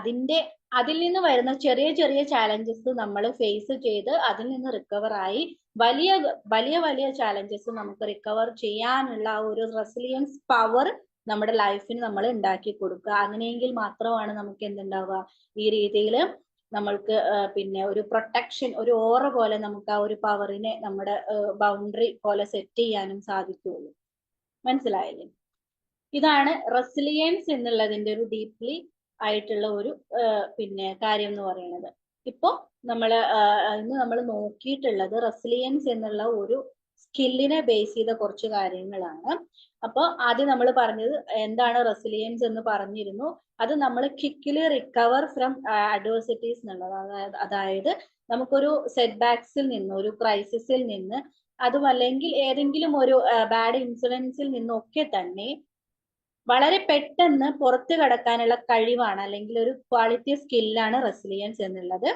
അതിൽ നിന്ന് വരുന്ന ചെറിയ ചെറിയ ചാലഞ്ചസ് നമ്മൾ ഫേസ് ചെയ്ത് അതിൽ നിന്ന് റിക്കവർ ആയി വലിയ വലിയ വലിയ ചാലഞ്ചസ് നമുക്ക് റിക്കവർ ചെയ്യാനുള്ള ഒരു റെസിലിയൻസ് പവർ നമ്മുടെ ലൈഫിന് നമ്മൾ ഉണ്ടാക്കി കൊടുക്കുക. അങ്ങനെയെങ്കിൽ മാത്രമാണ് നമുക്ക് എന്തുണ്ടാവുക? ഈ രീതിയിൽ നമ്മൾക്ക് ഒരു പ്രൊട്ടക്ഷൻ, ഒരു ഓറ പോലെ നമുക്ക് ആ ഒരു പവറിനെ നമ്മുടെ ബൗണ്ടറി പോലെ സെറ്റ് ചെയ്യാനും സാധിക്കുകയുള്ളൂ. മനസ്സിലായില്ലേ? ഇതാണ് റെസിലിയൻസ് എന്നുള്ളതിന്റെ ഒരു ഡീപ്ലി ആയിട്ടുള്ള ഒരു കാര്യം എന്ന് പറയുന്നത്. ഇപ്പോ ഇന്ന് നമ്മൾ നോക്കിയിട്ടുള്ളത് റെസിലിയൻസ് എന്നുള്ള ഒരു സ്കില്ലിനെ ബേസ് ചെയ്ത കുറച്ച് കാര്യങ്ങളാണ്. അപ്പോൾ ആദ്യം നമ്മൾ പറഞ്ഞത് എന്താണ് റെസിലിയൻസ് എന്ന് പറഞ്ഞിരുന്നു. അത് നമ്മൾ ക്വിക്ക്ലി റിക്കവർ ഫ്രം അഡ്വേഴ്സിറ്റീസ് എന്നുള്ളത്. അതായത് നമുക്കൊരു സെറ്റ് ബാക്സിൽ നിന്ന്, ഒരു ക്രൈസിസിൽ നിന്ന്, അതുമല്ലെങ്കിൽ ഏതെങ്കിലും ഒരു ബാഡ് ഇൻസിഡൻസിൽ നിന്നൊക്കെ തന്നെ വളരെ പെട്ടെന്ന് പുറത്തു കടക്കാനുള്ള കഴിവാണ്, അല്ലെങ്കിൽ ഒരു ക്വാളിറ്റി സ്കില്ലാണ് റെസിലിയൻസ് എന്നുള്ളത്.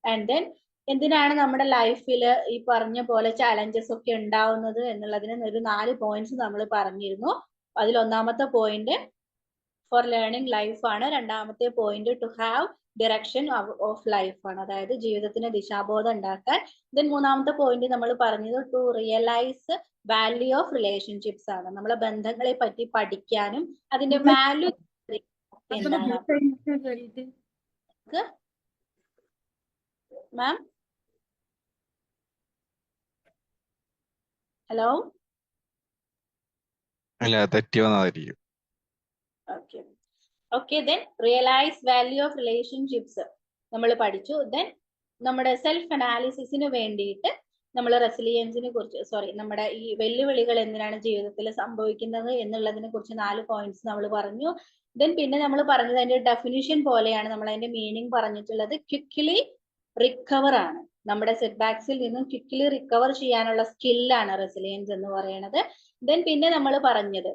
ആൻഡ് ദെൻ എന്തിനാണ് നമ്മുടെ ലൈഫിൽ ഈ പറഞ്ഞ പോലെ ചാലഞ്ചസ് ഒക്കെ ഉണ്ടാവുന്നത് എന്നുള്ളതിന് ഒരു 4 പോയിന്റ്സ് നമ്മൾ പറഞ്ഞിരുന്നു. അതിൽ ഒന്നാമത്തെ പോയിന്റ് ഫോർ ലേണിംഗ് ലൈഫ് ആണ്. രണ്ടാമത്തെ point two have direction of life ആണ്, അതായത് ജീവിതത്തിന് ദിശാബോധം ഉണ്ടാക്കാൻ. ദെൻ മൂന്നാമത്തെ പോയിന്റ് നമ്മൾ പറഞ്ഞത് to realise value of relationships ആണ്. നമ്മളെ ബന്ധങ്ങളെ പറ്റി പഠിക്കാനും അതിന്റെ വാല്യൂ എന്താണ്. മാം ഹലോ, അല്ല തെറ്റി വന്നതായിരിക്കും. Okay. Then realise value of relationships നമ്മൾ പഠിച്ചു. ദെൻ നമ്മുടെ സെൽഫ് അനാലിസിസിന് വേണ്ടിയിട്ട് നമ്മൾ റെസിലിയൻസിനെ കുറിച്ച് നമ്മുടെ ഈ വെല്ലുവിളികൾ എന്തിനാണ് ജീവിതത്തിൽ സംഭവിക്കുന്നത് എന്നുള്ളതിനെ കുറിച്ച് 4 പോയിന്റ്സ് നമ്മൾ പറഞ്ഞു. ദെൻ പിന്നെ നമ്മൾ പറഞ്ഞത് അതിന്റെ ഡെഫിനിഷൻ പോലെയാണ് നമ്മൾ അതിന്റെ മീനിങ് പറഞ്ഞിട്ടുള്ളത്. ക്വിക്ക്ലി റിക്കവർ ആണ്. നമ്മുടെ സെറ്റ് ബാക്സിൽ നിന്നും ക്വിക്ക്ലി റിക്കവർ ചെയ്യാനുള്ള സ്കില്ലാണ് റെസിലിയൻസ് എന്ന് പറയുന്നത്. ദെൻ പിന്നെ നമ്മൾ പറഞ്ഞത്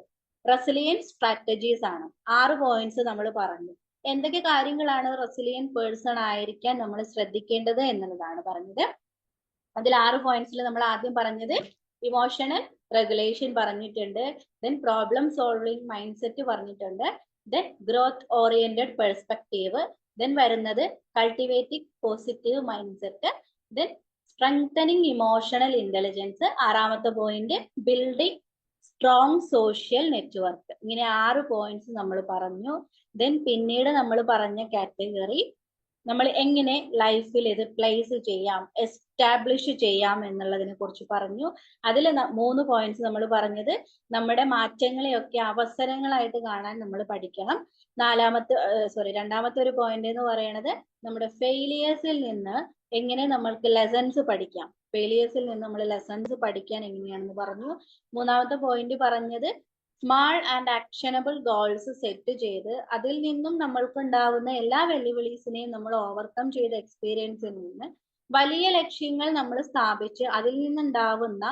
റെസിലിയൻസ് സ്ട്രാറ്റജീസ് ആണ്. 6 പോയിന്റ്സ് നമ്മൾ പറഞ്ഞു. എന്തൊക്കെ കാര്യങ്ങളാണ് റെസിലിയന്റ് പേഴ്സൺ ആയിരിക്കാൻ നമ്മൾ ശ്രദ്ധിക്കേണ്ടത് എന്നുള്ളതാണ് പറഞ്ഞത്. അതിൽ 6 പോയിന്റ്സിൽ നമ്മൾ ആദ്യം പറഞ്ഞത് ഇമോഷണൽ റെഗുലേഷൻ പറഞ്ഞിട്ടുണ്ട്. Then problem solving mind set പറഞ്ഞിട്ടുണ്ട്. Then growth oriented perspective. Then വരുന്നത് cultivating positive mind set. Then strengthening emotional intelligence. 6ാമത്തെ point building strong social network. ഇങ്ങനെ 6 പോയിന്റ്സ് നമ്മൾ പറഞ്ഞു. ദെൻ പിന്നീട് നമ്മൾ പറഞ്ഞ കാറ്റഗറി നമ്മൾ എങ്ങനെ ലൈഫിൽ ഇത് പ്ലേസ് ചെയ്യാം, എസ്റ്റാബ്ലിഷ് ചെയ്യാം എന്നുള്ളതിനെ കുറിച്ച് പറഞ്ഞു. അതിൽ 3 പോയിന്റ്സ് നമ്മൾ പറഞ്ഞത് നമ്മുടെ മാറ്റങ്ങളെയൊക്കെ അവസരങ്ങളായിട്ട് കാണാൻ നമ്മൾ പഠിക്കണം. രണ്ടാമത്തെ ഒരു പോയിന്റ് എന്ന് പറയുന്നത് നമ്മുടെ ഫെയിലിയേഴ്സിൽ നിന്ന് എങ്ങനെ നമ്മൾക്ക് ലെസൺസ് പഠിക്കാം, ഫെയിലിയേഴ്സിൽ നിന്ന് നമ്മൾ ലെസൺസ് പഠിക്കാൻ എങ്ങനെയാണെന്ന് പറഞ്ഞു. 3ാമത്തെ പോയിന്റ് പറഞ്ഞത് small and actionable goals set ചെയ്ത് അതിൽ നിന്നും നമ്മൾക്ക് ഉണ്ടാവുന്ന എല്ലാ വെല്ലുവിളീസിനെയും നമ്മൾ ഓവർകം ചെയ്ത എക്സ്പീരിയൻസിൽ നിന്ന് വലിയ ലക്ഷ്യങ്ങൾ നമ്മൾ സ്ഥാപിച്ച് അതിൽ നിന്നുണ്ടാവുന്ന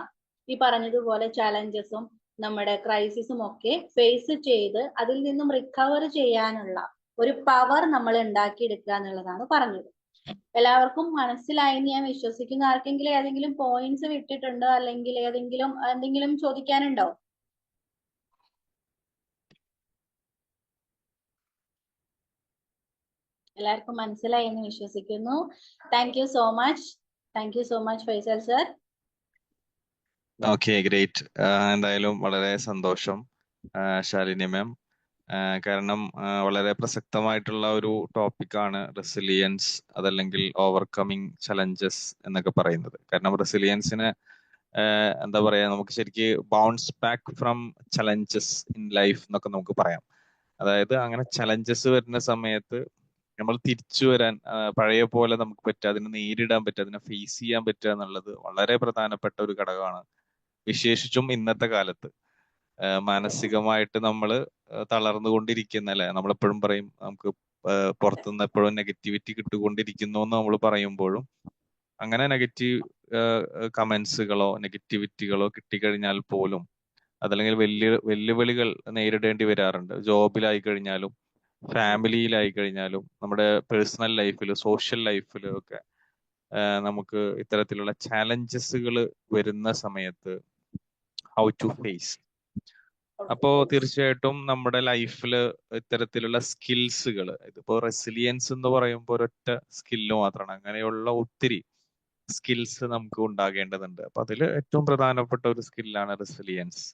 ഈ പറഞ്ഞതുപോലെ ചാലഞ്ചസും നമ്മുടെ ക്രൈസിസും ഒക്കെ ഫേസ് ചെയ്ത് അതിൽ നിന്നും റിക്കവർ ചെയ്യാനുള്ള ഒരു പവർ നമ്മൾ ഉണ്ടാക്കിയെടുക്കുക എന്നുള്ളതാണ് പറഞ്ഞത്. എല്ലാവർക്കും മനസ്സിലായി എന്ന് ഞാൻ വിശ്വസിക്കുന്നു. ആർക്കെങ്കിലും ഏതെങ്കിലും പോയിന്റ്സ് വിട്ടിട്ടുണ്ടോ, അല്ലെങ്കിൽ എന്തെങ്കിലും ചോദിക്കാനുണ്ടോ? എല്ലാവർക്കും മനസ്സിലായി എന്ന് വിശ്വസിക്കുന്നു. Thank you so much Faisal sir. Okay, great. എന്തായാലും വളരെ സന്തോഷം ശാലിനി മാം. കാരണം വളരെ പ്രസക്തമായിട്ടുള്ള ഒരു ടോപ്പിക്കാണ് റെസിലിയൻസ്, അതല്ലെങ്കിൽ ഓവർകമ്മിങ് ചലഞ്ചസ് എന്നൊക്കെ പറയുന്നത്. കാരണം റെസിലിയൻസിന് എന്താ പറയാ, നമുക്ക് ശരിക്ക് bounce back from challenges in life എന്നൊക്കെ നമുക്ക് പറയാം. അതായത് അങ്ങനെ ചലഞ്ചസ് വരുന്ന സമയത്ത് നമ്മൾ തിരിച്ചു വരാൻ പഴയ പോലെ നമുക്ക് പറ്റുക, അതിനെ നേരിടാൻ പറ്റുക, അതിനെ ഫേസ് ചെയ്യാൻ പറ്റുക എന്നുള്ളത് വളരെ പ്രധാനപ്പെട്ട ഒരു ഘടകമാണ്. വിശേഷിച്ചും ഇന്നത്തെ കാലത്ത് മാനസികമായിട്ട് നമ്മൾ തളർന്നുകൊണ്ടിരിക്കുന്ന, അല്ലെ, നമ്മളെപ്പോഴും പറയും നമുക്ക് പുറത്തുനിന്ന് എപ്പോഴും നെഗറ്റിവിറ്റി കിട്ടുകൊണ്ടിരിക്കുന്നു എന്ന് നമ്മൾ പറയുമ്പോഴും, അങ്ങനെ നെഗറ്റീവ് കമന്റ്സുകളോ നെഗറ്റിവിറ്റികളോ കിട്ടിക്കഴിഞ്ഞാൽ പോലും, അതല്ലെങ്കിൽ വെല്ലുവിളികൾ നേരിടേണ്ടി വരാറുണ്ട്. ജോബിലായി കഴിഞ്ഞാലും ഫാമിലിയിലായി കഴിഞ്ഞാലും നമ്മുടെ പേഴ്സണൽ ലൈഫിൽ സോഷ്യൽ ലൈഫിലും ഒക്കെ നമുക്ക് ഇത്തരത്തിലുള്ള ചാലഞ്ചസുകൾ വരുന്ന സമയത്ത് ഹൗ ടു ഫേസ്. അപ്പോ തീർച്ചയായിട്ടും നമ്മുടെ ലൈഫിൽ ഇത്തരത്തിലുള്ള സ്കിൽസുകൾ, ഇതിപ്പോ റെസിലിയൻസ് എന്ന് പറയുമ്പോൾ ഒരൊറ്റ സ്കില്ല് മാത്രമാണ്, അങ്ങനെയുള്ള ഒത്തിരി സ്കിൽസ് നമുക്ക് ഉണ്ടാകേണ്ടതുണ്ട്. അപ്പൊ അതിൽ ഏറ്റവും പ്രധാനപ്പെട്ട ഒരു സ്കില്ലാണ് റെസിലിയൻസ്.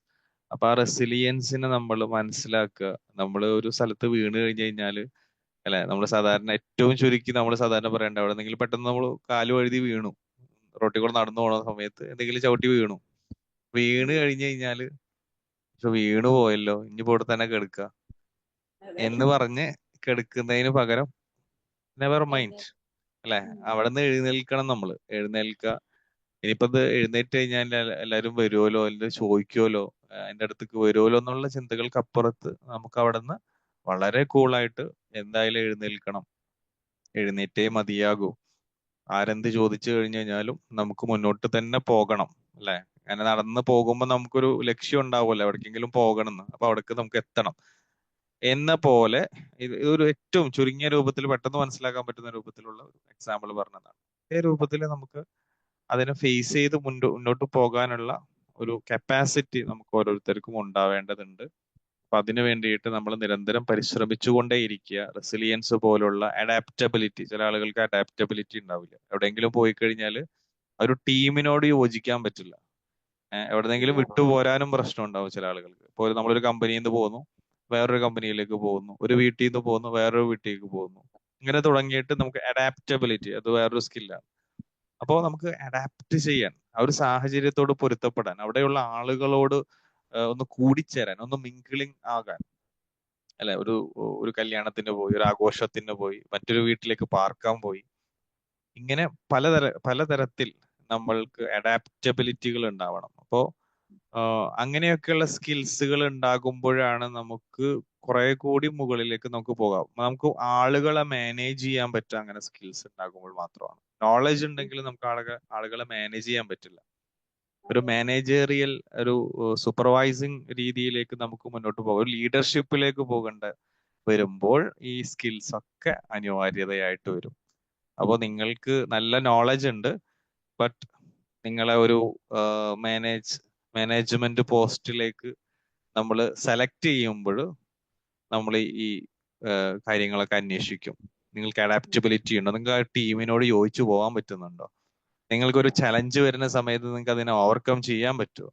അപ്പൊ ആ റെസിലിയൻസിനെ നമ്മൾ മനസ്സിലാക്കുക. നമ്മൾ ഒരു സ്ഥലത്ത് വീണ് കഴിഞ്ഞു കഴിഞ്ഞാൽ, അല്ലെ, നമ്മൾ സാധാരണ ഏറ്റവും ചുരുക്കി നമ്മൾ സാധാരണ പറയേണ്ട, അവിടെ എന്തെങ്കിലും പെട്ടെന്ന് നമ്മൾ കാല് വഴുതി വീണു, റോട്ടിൽ കൂടെ നടന്നു പോകുന്ന സമയത്ത് എന്തെങ്കിലും ചവിട്ടി വീണു കഴിഞ്ഞു കഴിഞ്ഞാല് വീണു പോയല്ലോ, ഇനിയിപ്പോ ഇവിടെ തന്നെ കിടക്കുക എന്ന് പറഞ്ഞ് കിടക്കുന്നതിന് പകരം നെവർ മൈൻഡ്, അല്ലെ, അവിടെ നിന്ന് എഴുന്നേൽക്കണം. നമ്മൾ എഴുന്നേൽക്കുക. ഇനിയിപ്പോ ഇത് എഴുന്നേറ്റ് കഴിഞ്ഞാൽ എല്ലാരും വരുമല്ലോ, അല്ലെങ്കിൽ ചോദിക്കുമല്ലോ, എന്റെ അടുത്തേക്ക് വരുമല്ലോ എന്നുള്ള ചിന്തകൾക്കപ്പുറത്ത് നമുക്ക് അവിടെ നിന്ന് വളരെ കൂളായിട്ട് എന്തായാലും എഴുന്നേൽക്കണം, എഴുന്നേറ്റേ മതിയാകൂ. ആരെന്ത് ചോദിച്ചു കഴിഞ്ഞു കഴിഞ്ഞാലും നമുക്ക് മുന്നോട്ട് തന്നെ പോകണം, അല്ലെ. അങ്ങനെ നടന്ന് പോകുമ്പോൾ നമുക്കൊരു ലക്ഷ്യം ഉണ്ടാവുമല്ലോ, എവിടേക്കെങ്കിലും പോകണം എന്ന്. അപ്പൊ അവിടേക്ക് നമുക്ക് എത്തണം എന്ന പോലെ ഒരു ഏറ്റവും ചുരുങ്ങിയ രൂപത്തിൽ പെട്ടെന്ന് മനസ്സിലാക്കാൻ പറ്റുന്ന രൂപത്തിലുള്ള ഒരു എക്സാമ്പിൾ പറഞ്ഞതാണ്. ഈ രൂപത്തിൽ നമുക്ക് അതിനെ ഫേസ് ചെയ്ത് മുന്നോട്ട് പോകാനുള്ള ഒരു കപ്പാസിറ്റി നമുക്ക് ഓരോരുത്തർക്കും ഉണ്ടാവേണ്ടതുണ്ട്. അപ്പൊ അതിനു വേണ്ടിയിട്ട് നമ്മൾ നിരന്തരം പരിശ്രമിച്ചുകൊണ്ടേയിരിക്കുക. റെസിലിയൻസ് പോലുള്ള അഡാപ്റ്റബിലിറ്റി, ചില ആളുകൾക്ക് അഡാപ്റ്റബിലിറ്റി ഉണ്ടാവില്ല. എവിടെയെങ്കിലും പോയി കഴിഞ്ഞാൽ ഒരു ടീമിനോട് യോജിക്കാൻ പറ്റില്ല. എവിടെന്നെങ്കിലും വിട്ടുപോരാനും പ്രശ്നം ഉണ്ടാവും ചില ആളുകൾക്ക്. ഇപ്പോൾ നമ്മളൊരു കമ്പനിയിൽ നിന്ന് പോകുന്നു, വേറൊരു കമ്പനിയിലേക്ക് പോകുന്നു, ഒരു വീട്ടിൽ നിന്ന് പോകുന്നു, വേറൊരു വീട്ടിലേക്ക് പോകുന്നു, ഇങ്ങനെ തുടങ്ങിയിട്ട് നമുക്ക് അഡാപ്റ്റബിലിറ്റി, അത് വേറൊരു സ്കില്ലാണ്. അപ്പോൾ നമുക്ക് അഡാപ്റ്റ് ചെയ്യാൻ, ആ ഒരു സാഹചര്യത്തോട് പൊരുത്തപ്പെടാൻ, അവിടെയുള്ള ആളുകളോട് ഒന്ന് കൂടിച്ചേരാൻ, ഒന്ന് മിങ്കിളിങ് ആകാൻ, അല്ലെ, ഒരു കല്യാണത്തിന് പോയി, ഒരു ആഘോഷത്തിന് പോയി, മറ്റൊരു വീട്ടിലേക്ക് പാർക്കാൻ പോയി, ഇങ്ങനെ പലതരത്തിൽ നമ്മൾക്ക് അഡാപ്റ്റബിലിറ്റികൾ ഉണ്ടാവണം. അപ്പോ അങ്ങനെയൊക്കെയുള്ള സ്കിൽസുകൾ ഉണ്ടാകുമ്പോഴാണ് നമുക്ക് കുറെ കൂടി മുകളിലേക്ക് നമുക്ക് പോകാം. നമുക്ക് ആളുകളെ മാനേജ് ചെയ്യാൻ പറ്റുക അങ്ങനെ സ്കിൽസ് ഉണ്ടാകുമ്പോൾ മാത്രമാണ്. നോളജ് ഉണ്ടെങ്കിൽ നമുക്ക് ആളുകളെ മാനേജ് ചെയ്യാൻ പറ്റില്ല. ഒരു മാനേജറിയൽ, ഒരു സൂപ്പർവൈസിങ് രീതിയിലേക്ക് നമുക്ക് മുന്നോട്ട് പോകാം. ഒരു ലീഡർഷിപ്പിലേക്ക് പോകേണ്ട വരുമ്പോൾ ഈ സ്കിൽസ് ഒക്കെ അനിവാര്യതയായിട്ട് വരും. അപ്പോൾ നിങ്ങൾക്ക് നല്ല നോളജ് ഉണ്ട്, ബട്ട് നിങ്ങളെ ഒരു മാനേജ്മെന്റ് പോസ്റ്റിലേക്ക് നമ്മൾ സെലക്ട് ചെയ്യുമ്പോൾ നമ്മൾ ഈ കാര്യങ്ങളൊക്കെ അന്വേഷിക്കും. നിങ്ങൾക്ക് അഡാപ്റ്റബിലിറ്റി ഉണ്ടോ, നിങ്ങൾക്ക് ആ ടീമിനോട് യോജിച്ചു പോകാൻ പറ്റുന്നുണ്ടോ, നിങ്ങൾക്കൊരു ചലഞ്ച് വരുന്ന സമയത്ത് നിങ്ങൾക്ക് അതിനെ ഓവർകം ചെയ്യാൻ പറ്റുമോ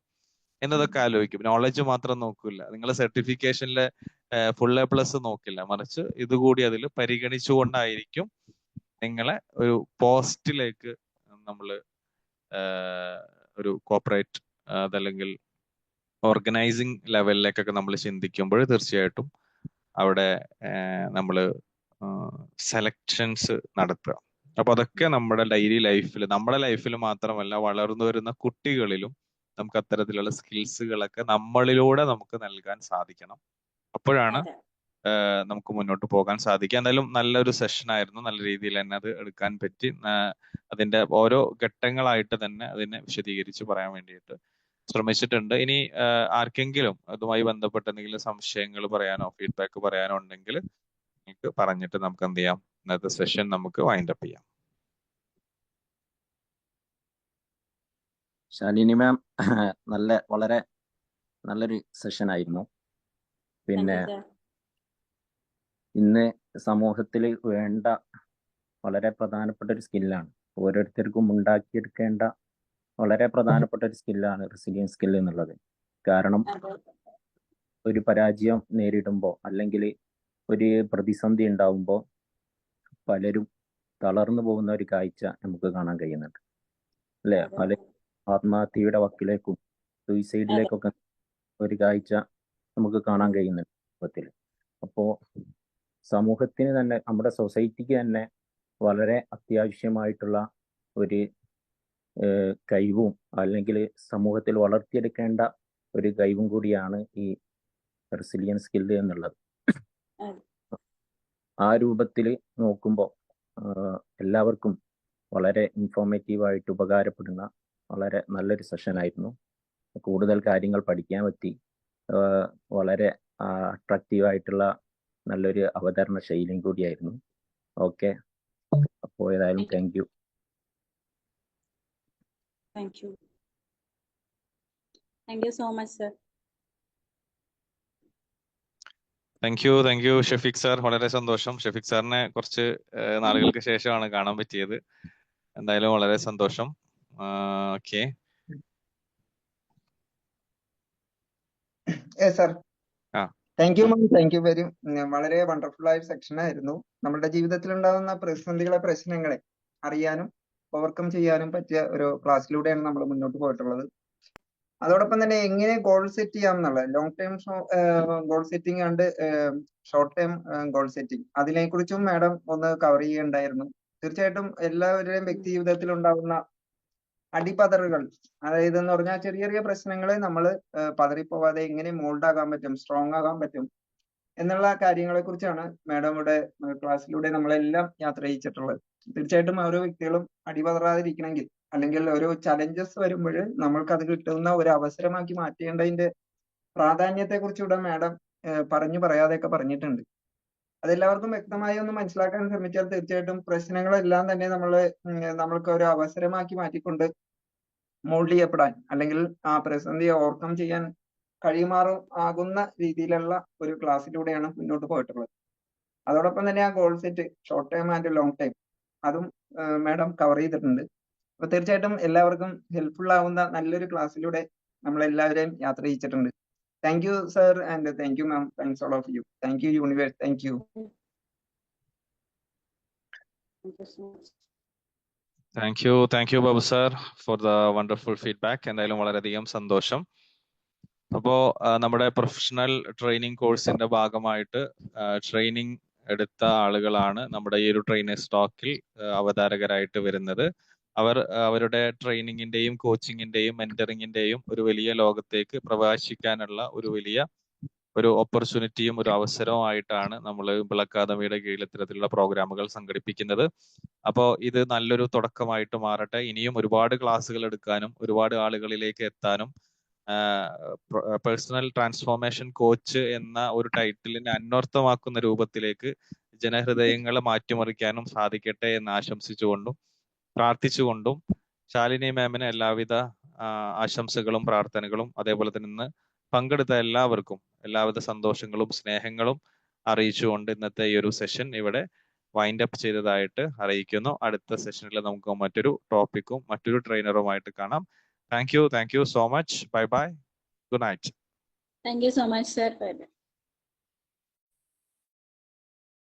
എന്നതൊക്കെ ആലോചിക്കും. നോളജ് മാത്രം നോക്കില്ല, നിങ്ങളെ സർട്ടിഫിക്കേഷനിലെ ഫുൾ A+ നോക്കില്ല, മറിച്ച് ഇതുകൂടി അതിൽ പരിഗണിച്ചുകൊണ്ടായിരിക്കും നിങ്ങളെ ഒരു പോസ്റ്റിലേക്ക് നമ്മൾ ഒരു കോർപ്പറേറ്റ് അതല്ലെങ്കിൽ ഓർഗനൈസിങ് ലെവലിലേക്കൊക്കെ നമ്മൾ ചിന്തിക്കുമ്പോൾ തീർച്ചയായിട്ടും അവിടെ നമ്മൾ സെലക്ഷൻസ് നടത്തുക. അപ്പൊ അതൊക്കെ നമ്മുടെ ഡെയിലി ലൈഫിൽ, നമ്മുടെ ലൈഫിൽ മാത്രമല്ല വളർന്നു വരുന്ന കുട്ടികളിലും നമുക്ക് അത്തരത്തിലുള്ള സ്കിൽസുകളൊക്കെ നമ്മളിലൂടെ നമുക്ക് നൽകാൻ സാധിക്കണം. അപ്പോഴാണ് നമുക്ക് മുന്നോട്ട് പോകാൻ സാധിക്കുക. എന്തായാലും നല്ലൊരു സെഷൻ ആയിരുന്നു, നല്ല രീതിയിൽ തന്നെ അത് എടുക്കാൻ പറ്റി. അതിന്റെ ഓരോ ഘട്ടങ്ങളായിട്ട് തന്നെ അതിനെ വിശദീകരിച്ച് പറയാൻ വേണ്ടിയിട്ട് ശ്രമിച്ചിട്ടുണ്ട്. ഇനി ആർക്കെങ്കിലും അതുമായി ബന്ധപ്പെട്ട് എന്തെങ്കിലും സംശയങ്ങൾ പറയാനോ ഫീഡ്ബാക്ക് പറയാനോ ഉണ്ടെങ്കിൽ നിങ്ങൾക്ക് പറഞ്ഞിട്ട് നമുക്ക് എന്ത് ചെയ്യാം, ഇന്നത്തെ സെഷൻ നമുക്ക് വൈൻഡ് അപ്പ് ചെയ്യാം. ശാലിനി മാം വളരെ നല്ലൊരു സെഷൻ ആയിരുന്നു. പിന്നെ ഇന്ന് സമൂഹത്തിൽ വേണ്ട വളരെ പ്രധാനപ്പെട്ട ഒരു സ്കില്ലാണ്, ഓരോരുത്തർക്കും ഉണ്ടാക്കിയെടുക്കേണ്ട വളരെ പ്രധാനപ്പെട്ട ഒരു സ്കില്ലാണ് റെസിലിയൻസ് സ്കിൽ എന്നുള്ളത്. കാരണം ഒരു പരാജയം നേരിടുമ്പോൾ അല്ലെങ്കിൽ ഒരു പ്രതിസന്ധി ഉണ്ടാവുമ്പോൾ പലരും തളർന്നു പോകുന്ന ഒരു കാഴ്ച നമുക്ക് കാണാൻ കഴിയുന്നുണ്ട് അല്ലെ? പല ആത്മഹത്യയുടെ വക്കിലേക്കും സൂയിസൈഡിലേക്കൊക്കെ ഒരു കാഴ്ച നമുക്ക് കാണാൻ കഴിയുന്നുണ്ട് സമൂഹത്തിൽ. അപ്പോൾ സമൂഹത്തിന് തന്നെ, നമ്മുടെ സൊസൈറ്റിക്ക് തന്നെ വളരെ അത്യാവശ്യമായിട്ടുള്ള ഒരു കഴിവും അല്ലെങ്കിൽ സമൂഹത്തിൽ വളർത്തിയെടുക്കേണ്ട ഒരു കഴിവും കൂടിയാണ് ഈ റെസിലിയൻസ് സ്കില്ല് എന്നുള്ളത്. ആ രൂപത്തിൽ നോക്കുമ്പോൾ എല്ലാവർക്കും വളരെ ഇൻഫോർമേറ്റീവായിട്ട് ഉപകാരപ്പെടുന്ന വളരെ നല്ലൊരു സെഷൻ ആയിരുന്നു. കൂടുതൽ കാര്യങ്ങൾ പഠിക്കാൻ പറ്റി. വളരെ അട്രാക്റ്റീവായിട്ടുള്ള നല്ലൊരു അവതരണ ശൈലിയും കൂടിയായിരുന്നു. ഓക്കെ, അപ്പോൾ ഏതായാലും thank you. Thank you so much, sir. Thank you Shafeeq sir. വളരെ സന്തോഷം. ഷഫീഖ് സാറിനെ കുറച്ച് നാളുകൾക്ക് ശേഷമാണ് കാണാൻ പറ്റിയത്. എന്തായാലും വളരെ സന്തോഷം. Okay sir, thank you ma'am, thank you very. വളരെ വണ്ടർഫുൾ ആയ സെക്ഷൻ ആയിരുന്നു. നമ്മുടെ ജീവിതത്തിൽ ഉണ്ടാകുന്ന പ്രശ്നങ്ങളെ അറിയാനും ഓവർകം ചെയ്യാനും പറ്റിയ ഒരു ക്ലാസ്സിലൂടെയാണ് നമ്മൾ മുന്നോട്ട് പോയിട്ടുള്ളത്. അതോടൊപ്പം തന്നെ എങ്ങനെ ഗോൾ സെറ്റ് ചെയ്യാം എന്നുള്ളത്, long time goal setting and short time goal setting, അതിനെക്കുറിച്ചും മാഡം ഒന്ന് കവർ ചെയ്യുകയുണ്ടായിരുന്നു. തീർച്ചയായിട്ടും എല്ലാവരുടെയും വ്യക്തി ജീവിതത്തിൽ ഉണ്ടാകുന്ന അടിപതറുകൾ, അതായത് എന്ന് പറഞ്ഞാൽ ചെറിയ ചെറിയ പ്രശ്നങ്ങളെ നമ്മൾ പതറിപ്പോവാതെ എങ്ങനെ മോൾഡ് ആകാൻ പറ്റും, സ്ട്രോങ് ആകാൻ പറ്റും എന്നുള്ള കാര്യങ്ങളെ കുറിച്ചാണ് മാഡമുടെ ക്ലാസ്സിലൂടെ നമ്മളെല്ലാം യാത്ര ചെയ്യിച്ചിട്ടുള്ളത്. തീർച്ചയായിട്ടും ഓരോ വ്യക്തികളും അടിപതറാതിരിക്കണമെങ്കിൽ, അല്ലെങ്കിൽ ഓരോ ചലഞ്ചസ് വരുമ്പോൾ നമ്മൾക്ക് അത് കിട്ടുന്ന ഒരു അവസരമാക്കി മാറ്റേണ്ടതിന്റെ പ്രാധാന്യത്തെ കുറിച്ചുകൂടെ മാഡം പറയാതെയൊക്കെ പറഞ്ഞിട്ടുണ്ട്. അതെല്ലാവർക്കും വ്യക്തമായി ഒന്ന് മനസ്സിലാക്കാൻ ശ്രമിച്ചാൽ തീർച്ചയായിട്ടും പ്രശ്നങ്ങളെല്ലാം തന്നെ നമ്മൾക്ക് ഒരു അവസരമാക്കി മാറ്റിക്കൊണ്ട് മോൾഡ് ചെയ്യപ്പെടാൻ, അല്ലെങ്കിൽ ആ പ്രതിസന്ധിയെ ഓവർകം ചെയ്യാൻ ആകുന്ന രീതിയിലുള്ള ഒരു ക്ലാസ്സിലൂടെയാണ് മുന്നോട്ട് പോയിട്ടുള്ളത്. അതോടൊപ്പം തന്നെ ആ goal set short time and long time അതും മാഡം കവർ ചെയ്തിട്ടുണ്ട്. അപ്പൊ തീർച്ചയായിട്ടും എല്ലാവർക്കും ഹെൽപ്ഫുൾ ആവുന്ന നല്ലൊരു ക്ലാസ്സിലൂടെ നമ്മളെല്ലാവരെയും യാത്ര ചെയ്യിച്ചിട്ടുണ്ട്. Thank you sir and thank you ma'am. Thanks all of you. Thank you universe. Thank you. Thank you Babu sir for the wonderful feedback. എന്തായാലും വളരെയധികം സന്തോഷം. അപ്പോ നമ്മുടെ പ്രൊഫഷണൽ ട്രെയിനിങ് കോഴ്സിന്റെ ഭാഗമായിട്ട് ട്രെയിനിങ് എടുത്ത ആളുകളാണ് നമ്മുടെ ഈ ഒരു ട്രെയിനേഴ്സ് ടോക്കിൽ അവതാരകരായിട്ട് വരുന്നത്. അവർ അവരുടെ ട്രെയിനിങ്ങിന്റെയും കോച്ചിങ്ങിന്റെയും മെന്ററിങ്ങിന്റെയും ഒരു വലിയ ലോകത്തേക്ക് പ്രവേശിക്കാനുള്ള ഒരു ഓപ്പർച്യൂണിറ്റിയും ഒരു അവസരവുമായിട്ടാണ് നമ്മൾ ഇമ്പിൾ അക്കാദമിയുടെ കീഴിൽ ഇത്തരത്തിലുള്ള പ്രോഗ്രാമുകൾ സംഘടിപ്പിക്കുന്നത്. അപ്പോൾ ഇത് നല്ലൊരു തുടക്കമായിട്ട് മാറട്ടെ. ഇനിയും ഒരുപാട് ക്ലാസ്സുകൾ എടുക്കാനും ഒരുപാട് ആളുകളിലേക്ക് എത്താനും പേഴ്സണൽ ട്രാൻസ്ഫോർമേഷൻ കോച്ച് എന്ന ഒരു ടൈറ്റിലിനെ അന്വർത്ഥമാക്കുന്ന രൂപത്തിലേക്ക് ജനഹൃദയങ്ങളെ മാറ്റിമറിക്കാനും സാധിക്കട്ടെ എന്ന് ആശംസിച്ചുകൊണ്ടും പ്രാർത്ഥിച്ചുകൊണ്ടും ശാലിനി മാമിന് എല്ലാവിധ ആശംസകളും പ്രാർത്ഥനകളും, അതേപോലെ തന്നെ ഇന്ന് പങ്കെടുത്ത എല്ലാവർക്കും എല്ലാവിധ സന്തോഷങ്ങളും സ്നേഹങ്ങളും അറിയിച്ചുകൊണ്ട് ഇന്നത്തെ ഈ ഒരു സെഷൻ ഇവിടെ വൈൻഡ് അപ്പ് ചെയ്തതായിട്ട് അറിയിക്കുന്നു. അടുത്ത സെഷനിൽ നമുക്ക് മറ്റൊരു ടോപ്പിക്കും മറ്റൊരു ട്രെയിനറുമായിട്ട് കാണാം. Thank you so much. Bye bye. Good night. Thank you so much, sir. Bye bye.